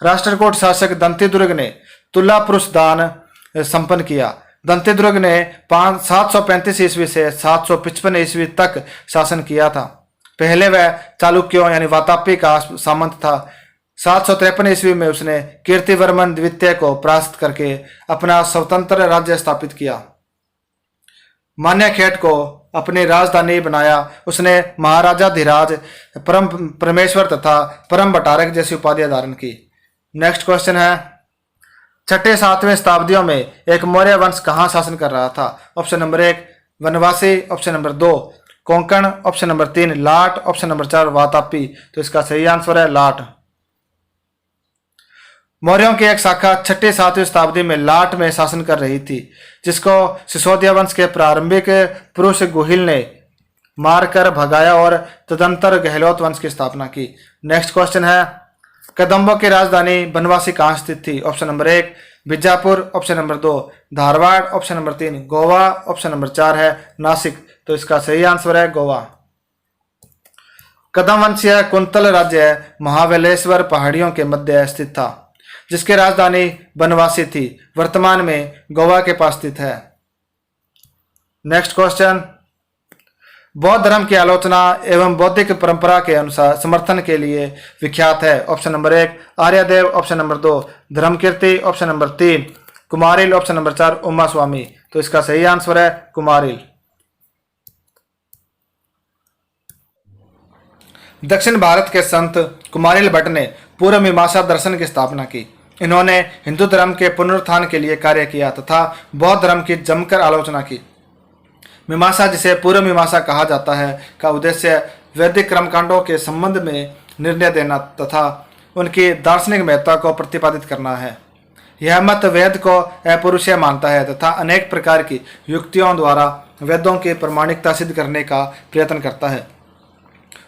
राष्ट्रकूट शासक दंतीदुर्ग ने तुला पुरुष दान संपन्न किया। दंतीदुर्ग ने 735 ईस्वी से 755 ईस्वी तक शासन किया था। पहले वह चालुक्यों यानी वातापी का सामंत था। 753 ईस्वी में उसने कीर्तिवर्मन द्वितीय को परास्त करके अपना स्वतंत्र राज्य स्थापित किया। मान्यखेट को अपनी राजधानी बनाया। उसने महाराजाधिराज परम परमेश्वर तथा परम भट्टारक जैसी उपाधियां धारण की। नेक्स्ट क्वेश्चन है, 6ठी 7वीं शताब्दियों में एक मौर्य वंश कहाँ शासन कर रहा था? ऑप्शन नंबर 1 वनवासी, option number 2 Konkan, option number 3 लाट, ऑप्शन नंबर 4 वातापी। तो इसका सही आंसर है लाट। मौर्यों की एक शाखा 6ठी 7वीं शताब्दी में लाट में शासन कर रही थी, जिसको सिसोदिया वंश के प्रारंभिक पुरुष गुहिल ने मारकर भगाया और तदंतर गहलोत वंश की स्थापना की। नेक्स्ट क्वेश्चन है, कदम्बों की राजधानी बनवासी कहाँ स्थित थी? Option number 1 Bijapur option number 2, Dharwad option number 3, Goa option number 4 है नासिक। तो इसका सही आंसर है गोवा। कदम वंशीय कुंतल राज्य महाबलेश्वर पहाड़ियों के मध्य स्थित था, जिसकी राजधानी बनवासी थी, वर्तमान में गोवा के पास स्थित है। नेक्स्ट क्वेश्चन, बौद्ध धर्म की आलोचना एवं बौद्धिक परंपरा के अनुसार समर्थन के लिए विख्यात है। Option number 1 Aryadeva, option number 2 Dharmakirti, option number 3 Kumarila, option number 4 Uma Swami. तो इसका सही आंसर है कुमारिल। दक्षिण भारत के संत कुमारिल भट्ट ने पूर्व मीमांसा दर्शन की स्थापना की। इन्होंने हिंदू धर्म के पुनरुत्थान के लिए कार्य किया तथा बौद्ध धर्म की जमकर आलोचना की। मीमांसा, जिसे पूर्व मीमांसा कहा जाता है, का उद्देश्य वैदिक कर्मकांडों के संबंध में निर्णय देना तथा उनकी दार्शनिक महत्ता को प्रतिपादित करना है। यह मत वेद को अपौरुषेय मानता है तथा अनेक प्रकार की युक्तियों द्वारा वेदों की प्रमाणिकता सिद्ध करने का प्रयत्न करता है।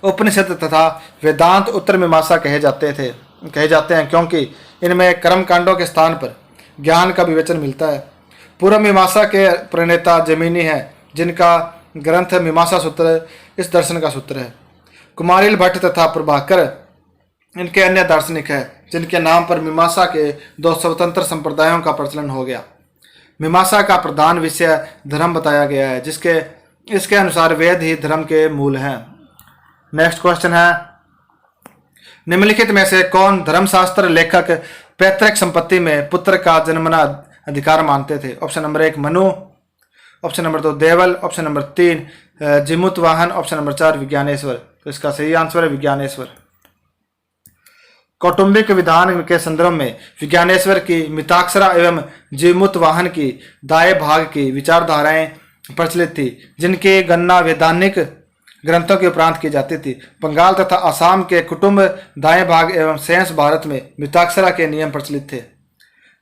उपनिषद तथा वेदांत उत्तर मीमांसा कहे जाते हैं क्योंकि इनमें कर्मकांडों के स्थान पर ज्ञान का विवेचन मिलता है। पूर्व मीमांसा के प्रणेता जैमिनी हैं, जिनका ग्रंथ मीमांसा सूत्र इस दर्शन का सूत्र है। कुमारिल भट्ट तथा प्रभाकर इनके अन्य दार्शनिक हैं, जिनके नाम पर मीमांसा के 2 स्वतंत्र संप्रदायों का प्रचलन हो गया। मीमांसा का प्रधान विषय धर्म बताया गया है, इसके अनुसार वेद ही धर्म के मूल हैं। नेक्स्ट क्वेश्चन है, निम्नलिखित में से कौन धर्मशास्त्र लेखक पैतृक संपत्ति में पुत्र का जन्मना अधिकार मानते थे? Option number 1 Manu, option number 2 Devala, option number 3 Jimutavahana, option number 4 Vijnaneshwara. तो इसका सही आंसर है विज्ञानेश्वर। कौटुंबिक विधान के संदर्भ में विज्ञानेश्वर की मिताक्षरा एवं जिमुतवाहन की दाएं भाग की विचारधाराएं प्रचलित थी, जिनकी गणना वैधानिक ग्रंथों के उपरांत की जाती थी। बंगाल तथा असम के कुटुंब दाएं भाग एवं शेष भारत में मिताक्षरा के नियम प्रचलित थे।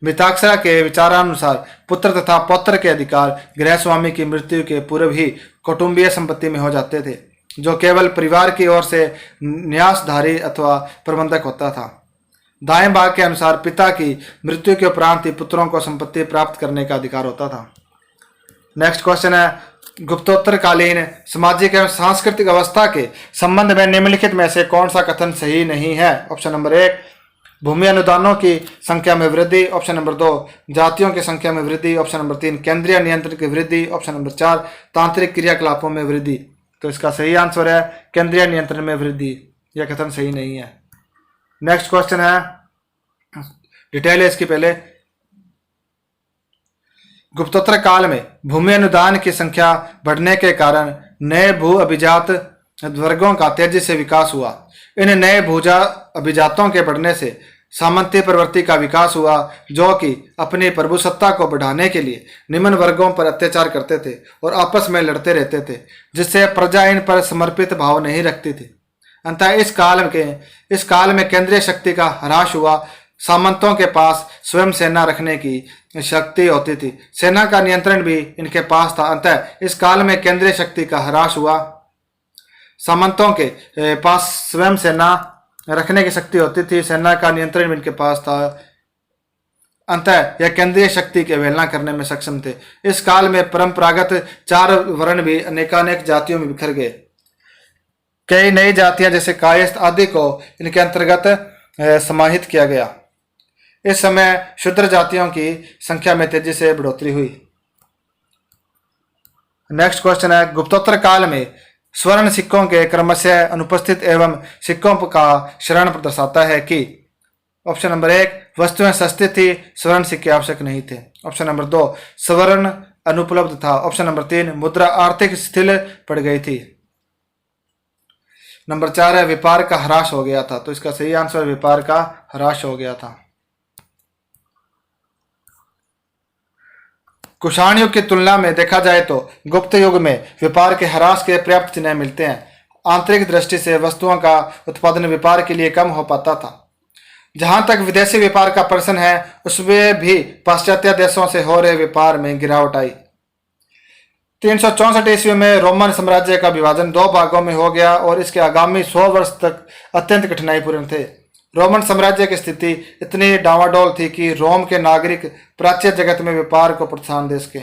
मिताक्षरा के विचारानुसार पुत्र तथा पौत्र के अधिकार गृहस्वामी की मृत्यु के पूर्व ही कौटुंबीय संपत्ति में हो जाते थे, जो केवल परिवार की ओर से न्यासधारी अथवा प्रबंधक होता था। दाएं भाग के अनुसार पिता की मृत्यु के उपरांत ही पुत्रों को संपत्ति प्राप्त करने का अधिकार होता था। नेक्स्ट क्वेश्चन है, गुप्तोत्तरकालीन सामाजिक एवं सांस्कृतिक अवस्था के संबंध में निम्नलिखित में से कौन सा कथन सही नहीं है? ऑप्शन नंबर 1 भूमि अनुदानों की संख्या में वृद्धि, ऑप्शन नंबर 2 जातियों की संख्या में वृद्धि, ऑप्शन नंबर 3 केंद्रीय नियंत्रण की वृद्धि, ऑप्शन नंबर 4 तांत्रिक क्रियाकलापों में वृद्धि। तो इसका सही आंसर है केंद्रीय नियंत्रण में वृद्धि। यह कथन सही नहीं है। नेक्स्ट क्वेश्चन है, डिटेल है इसकी पहले। गुप्तोत्तर काल में भूमि अनुदान की संख्या बढ़ने के कारण नए भू अभिजात वर्गों का तेजी से विकास हुआ। इन नए भूजा अभिजातों के बढ़ने से सामंती प्रवृत्ति का विकास हुआ, जो कि अपनी प्रभुसत्ता को बढ़ाने के लिए निम्न वर्गों पर अत्याचार करते थे और आपस में लड़ते रहते थे, जिससे प्रजा इन पर समर्पित भाव नहीं रखती थी। अतः इस काल में केंद्रीय शक्ति का ह्रास हुआ। सामंतों के पास स्वयं सेना रखने की शक्ति होती थी, सेना का नियंत्रण भी इनके पास था। अतः इस काल में केंद्रीय शक्ति का ह्रास हुआ, सामंतों के पास स्वयं सेना रखने की शक्ति होती थी, सेना का नियंत्रण भी इनके पास था। अतः यह केंद्रीय शक्ति की अवहेलना करने में सक्षम थे। इस काल में परंपरागत 4 वर्ण भी अनेकानेक जातियों में बिखर गए। कई नई जातियां जैसे कायस्थ आदि को इनके अंतर्गत समाहित किया गया। इस समय शूद्र जातियों की संख्या में तेजी से बढ़ोतरी हुई। नेक्स्ट क्वेश्चन है, गुप्तोत्तर काल में स्वर्ण सिक्कों के क्रमशः अनुपस्थित एवं सिक्कों का शरण दर्शाता है कि ऑप्शन नंबर 1 वस्तुएं सस्ती थी, स्वर्ण सिक्के आवश्यक नहीं थे, ऑप्शन नंबर 2 स्वर्ण अनुपलब्ध था, ऑप्शन नंबर 3 मुद्रा आर्थिक स्थिर पड़ गई थी, नंबर 4 है व्यापार का ह्रास हो गया था। तो इसका सही आंसर व्यापार का ह्रास हो गया था। कुषाण युग की तुलना में देखा जाए तो गुप्त युग में व्यापार के ह्रास के पर्याप्त चिन्ह मिलते हैं। आंतरिक दृष्टि से वस्तुओं का उत्पादन व्यापार के लिए कम हो पाता था। जहां तक विदेशी व्यापार का प्रश्न है, उसमें भी पाश्चात्य देशों से हो रहे व्यापार में गिरावट आई। 364 ईस्वी में रोमन साम्राज्य का विभाजन 2 भागों में हो गया और इसके आगामी 100 वर्ष तक अत्यंत कठिनाईपूर्ण थे। रोमन साम्राज्य की स्थिति इतनी डावाडोल थी कि रोम के नागरिक प्राच्य जगत में व्यापार को प्रोत्साहन दे सके।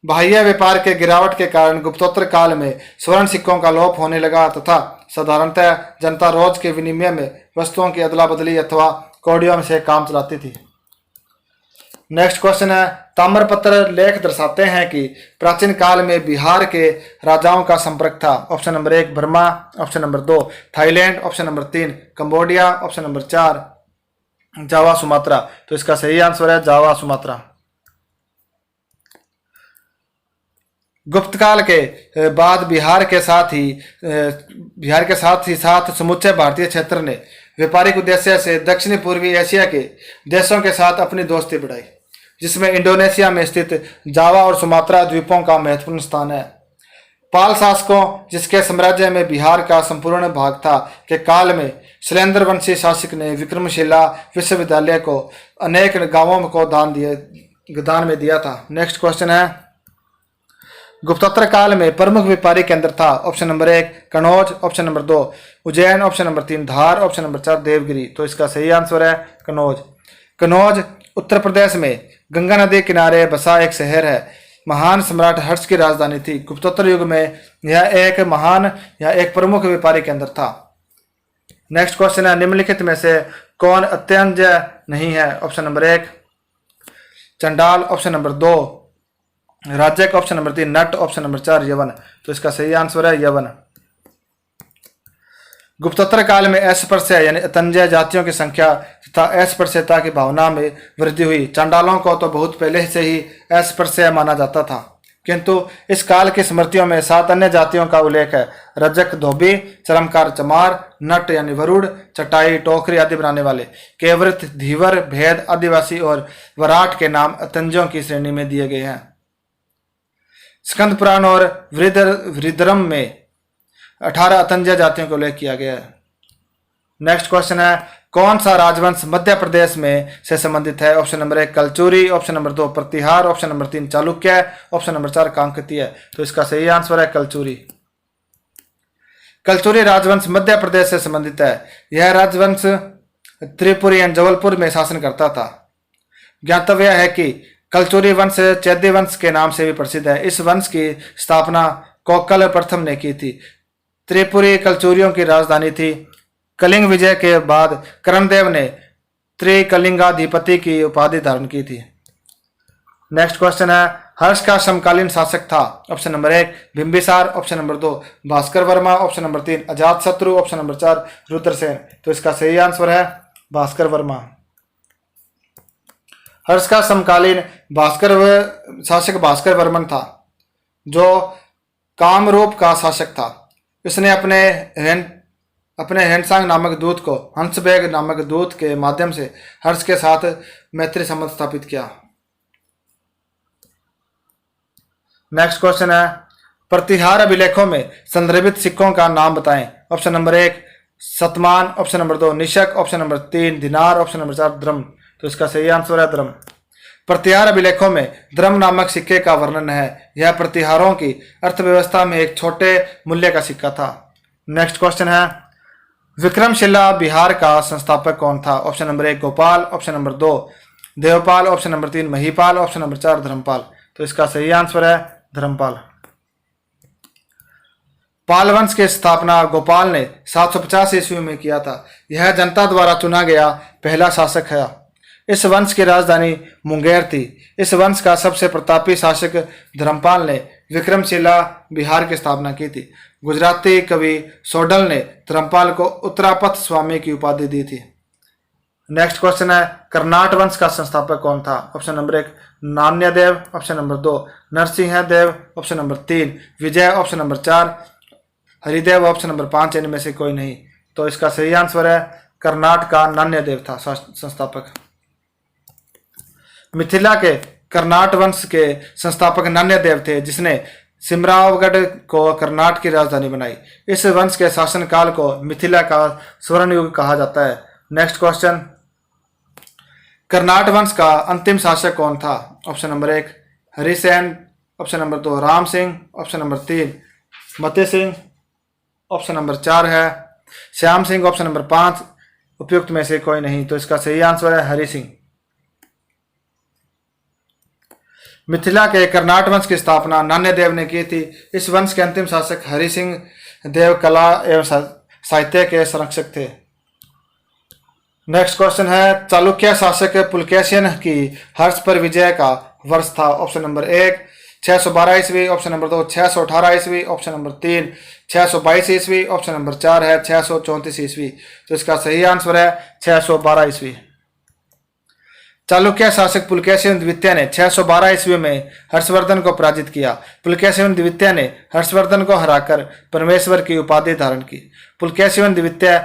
बाह्य व्यापार के गिरावट के कारण गुप्तोत्तर काल में स्वर्ण सिक्कों का लोप होने लगा तथा साधारणतः जनता रोज के विनिमय में वस्तुओं की अदला बदली अथवा कौड़ियों से काम चलाती थी। नेक्स्ट क्वेश्चन है, ताम्रपत्र लेख दर्शाते हैं कि प्राचीन काल में बिहार के राजाओं का संपर्क था। Option number 1 Burma, option number 2 Thailand, option number 3 Cambodia, option number 4 Java Sumatra. तो इसका सही आंसर है जावा सुमात्रा। गुप्त काल के बाद बिहार के साथ समूचे भारतीय क्षेत्र ने व्यापारिक उद्देश्य से दक्षिणी पूर्वी एशिया के देशों के साथ अपनी दोस्ती बढ़ाई, जिसमें इंडोनेशिया में स्थित जावा और सुमात्रा द्वीपों का महत्वपूर्ण स्थान है। पाल शासकों, जिसके साम्राज्य में बिहार का संपूर्ण भाग था, के काल में शैलेंद्र वंशी शासक ने विक्रमशिला विश्वविद्यालय को अनेक गांवों को दान में दिया था। नेक्स्ट क्वेश्चन है, गुप्तोत्तर काल में प्रमुख व्यापारी केंद्र था। Option number 1 Kannauj, option number 2 Ujjain, option number 3 धार, ऑप्शन नंबर 4 देवगिरी। तो इसका सही आंसर है कनौज। कनौज उत्तर प्रदेश में गंगा नदी किनारे बसा एक शहर है। महान सम्राट हर्ष की राजधानी थी। गुप्तोत्तर युग में यह एक प्रमुख व्यापारी केंद्र था। नेक्स्ट क्वेश्चन है, निम्नलिखित में से कौन अत्यंजय नहीं है। ऑप्शन नंबर 1 चंडाल, ऑप्शन नंबर 2 राजक, ऑप्शन नंबर 3 नट, ऑप्शन नंबर 4 यवन। तो इसका सही आंसर है यवन। गुप्तोत्तर काल में अस्पृश्य यानी अतंजय जातियों की संख्या तथा अस्पृश्यता की भावना में वृद्धि हुई। चांडालों को तो बहुत पहले से ही अस्पृश्य माना जाता था, किंतु इस काल की स्मृतियों में 7 अन्य जातियों का उल्लेख है। रजक धोबी, चरमकार चमार, नट यानी वरुड़, चटाई टोकरी आदि बनाने वाले, केवृत, धीवर, भेद, आदिवासी और वराट के नाम अतंजयों की श्रेणी में दिए गए हैं। स्कंद पुराण और वृद्रम में 18 अतंजय जातियों को उल्लेख किया गया है। नेक्स्ट क्वेश्चन है, कौन सा राजवंश मध्य प्रदेश में से संबंधित है। Option number 1 Kalachuri, option number 2 Pratihara, option number 3 Chalukya, option number 4 Kakatiya. तो इसका सही आंसर है कलचुरी। कलचुरी राजवंश मध्य प्रदेश से संबंधित है। यह राजवंश त्रिपुरी एवं जबलपुर में शासन करता था। ज्ञातव्य है कि कलचुरी वंश चैद्य वंश के नाम से भी प्रसिद्ध है। इस वंश की स्थापना कोकल प्रथम ने की थी। त्रिपुरी कलचुरियों की राजधानी थी। कलिंग विजय के बाद कर्णदेव ने त्रिकलिंगाधिपति की उपाधि धारण की थी। नेक्स्ट क्वेश्चन है, हर्ष का समकालीन शासक था। Option number 1 Bimbisara, option number 2 Bhaskar Varma, option number 3 Ajatashatru, option number 4 Rudrasena. तो इसका सही आंसर है भास्कर वर्मा। हर्ष का समकालीन शासक भास्कर वर्मन था, जो कामरूप का शासक था। इसने अपने हेनसांग नामक दूत को हंसबेग नामक दूत के माध्यम से हर्ष के साथ मैत्री संबंध स्थापित किया। नेक्स्ट क्वेश्चन है, प्रतिहार अभिलेखों में संदर्भित सिक्कों का नाम बताएं। ऑप्शन नंबर 1 शतमान, ऑप्शन नंबर 2 निशक, ऑप्शन नंबर 3 दिनार, ऑप्शन नंबर 4 द्रम। तो इसका सही आंसर है द्रम। प्रतिहार अभिलेखों में द्रम नामक सिक्के का वर्णन है। यह प्रतिहारों की अर्थव्यवस्था में एक छोटे मूल्य का सिक्का था। नेक्स्ट क्वेश्चन है, विक्रमशिला बिहार का संस्थापक कौन था। Option number 1 Gopal, option number 2 Devpal, option number 3 Mahipal, option number 4 Dharmapal. तो इसका सही आंसर है धर्मपाल। पाल वंश की स्थापना गोपाल ने 750 ईस्वी में किया था। यह जनता द्वारा चुना गया पहला शासक है। इस वंश की राजधानी मुंगेर थी। इस वंश का सबसे प्रतापी शासक धर्मपाल ने विक्रमशिला बिहार की स्थापना की थी। गुजराती कवि सोडल ने धर्मपाल को उत्तरापथ स्वामी की उपाधि दी थी। नेक्स्ट क्वेश्चन है, कर्नाट वंश का संस्थापक कौन था। Option number 1 Nanyadeva, option number 2 Narasimha Deva, option number 3 Vijay, option number 4 Haridev, option number 5 इनमें से कोई नहीं। तो इसका सही आंसर है कर्नाट का नान्यदेव था संस्थापक। मिथिला के कर्नाट वंश के संस्थापक नान्यदेव थे, जिसने सिमरावगढ़ को कर्नाट की राजधानी बनाई। इस वंश के शासनकाल को मिथिला का स्वर्ण युग कहा जाता है। नेक्स्ट क्वेश्चन, कर्नाट वंश का अंतिम शासक कौन था। Option number 1 Harisena, option number 2 Ram Singh, option number 3 Mate Singh, option number 4 है श्याम सिंह, ऑप्शन नंबर 5 उपयुक्त में से कोई नहीं। तो इसका सही आंसर है हरि सिंह। मिथिला के कर्नाट वंश की स्थापना नान्य देव ने की थी। इस वंश के अंतिम शासक हरि सिंह देव कला एवं साहित्य के संरक्षक थे। नेक्स्ट क्वेश्चन है, चालुक्य शासक पुलकेशिन की हर्ष पर विजय का वर्ष था। ऑप्शन नंबर 1 612 ईस्वी, ऑप्शन नंबर 2 618 ईस्वी, ऑप्शन नंबर 3 622 ईस्वी, ऑप्शन नंबर 4 है 634 ईस्वी। तो इसका सही आंसर है 612 ईस्वी। चालुक्य शासक पुलकेशिन द्वितीय ने 612 ईस्वी में हर्षवर्धन को पराजित किया। पुलकेशिन द्वितीय ने हर्षवर्धन को हराकर परमेश्वर की उपाधि धारण की। पुलकेशिन द्वितीय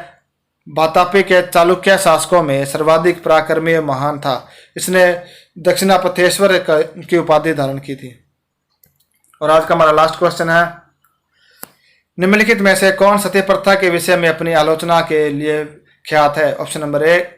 वातापी के चालुक्य शासकों में सर्वाधिक पराक्रमी और महान था। इसने दक्षिणापथेश्वर की उपाधि धारण की थी। और आज का हमारा लास्ट क्वेश्चन है, निम्नलिखित में से कौन सती प्रथा के विषय में अपनी आलोचना के लिए ख्यात है। Option number 1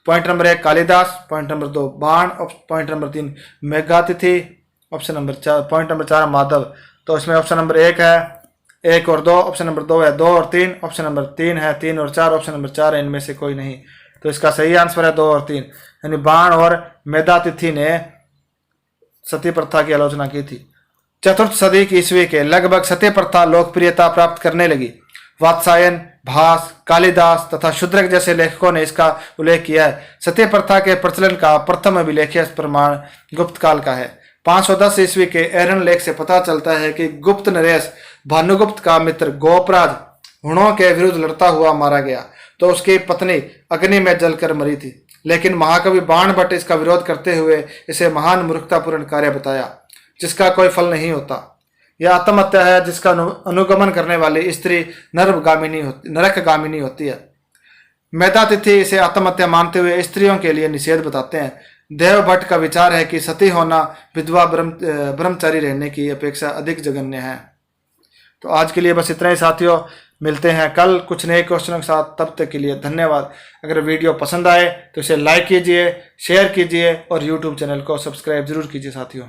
point number 1 Kalidasa, point number 2 Bana, point number 3 Medhatithi, option number 4 point number 4 Madhava. तो इसमें ऑप्शन नंबर 1 है 1 और 2, ऑप्शन नंबर 2 है 2 और 3, ऑप्शन नंबर 3 है 3 और 4, ऑप्शन नंबर 4 है इनमें से कोई नहीं। तो इसका सही आंसर है 2 और 3, यानी बाण और मेधातिथि ने सती प्रथा की आलोचना की थी। चतुर्थ सदी की ईस्वी के लगभग सती प्रथा लोकप्रियता प्राप्त करने लगी। वात्सायन, भास, कालिदास तथा शूद्रक जैसे लेखकों ने इसका उल्लेख किया है। सती प्रथा के प्रचलन का प्रथम अभिलेखीय प्रमाण गुप्त काल का है। 510 ईस्वी के एरन लेख से पता चलता है कि गुप्त नरेश भानुगुप्त का मित्र गोपराज हुणों के विरुद्ध लड़ता हुआ मारा गया, तो उसकी पत्नी अग्नि में जलकर मरी थी। लेकिन महाकवि बाणभट्ट इसका विरोध करते हुए इसे महान मूर्खतापूर्ण कार्य बताया, जिसका कोई फल नहीं होता। यह आत्महत्या है जिसका अनुगमन करने वाली स्त्री नरकगामिनी होती है। मेधातिथि इसे आत्महत्या मानते हुए स्त्रियों के लिए निषेध बताते हैं। देवभट्ट का विचार है कि सती होना विधवा ब्रह्मचारी रहने की अपेक्षा अधिक जघन्य है। तो आज के लिए बस इतना ही साथियों, मिलते हैं कल कुछ नए क्वेश्चनों के साथ। तब तक के लिए धन्यवाद। अगर वीडियो पसंद आए तो इसे लाइक कीजिए, शेयर कीजिए और यूट्यूब चैनल को सब्सक्राइब जरूर कीजिए साथियों।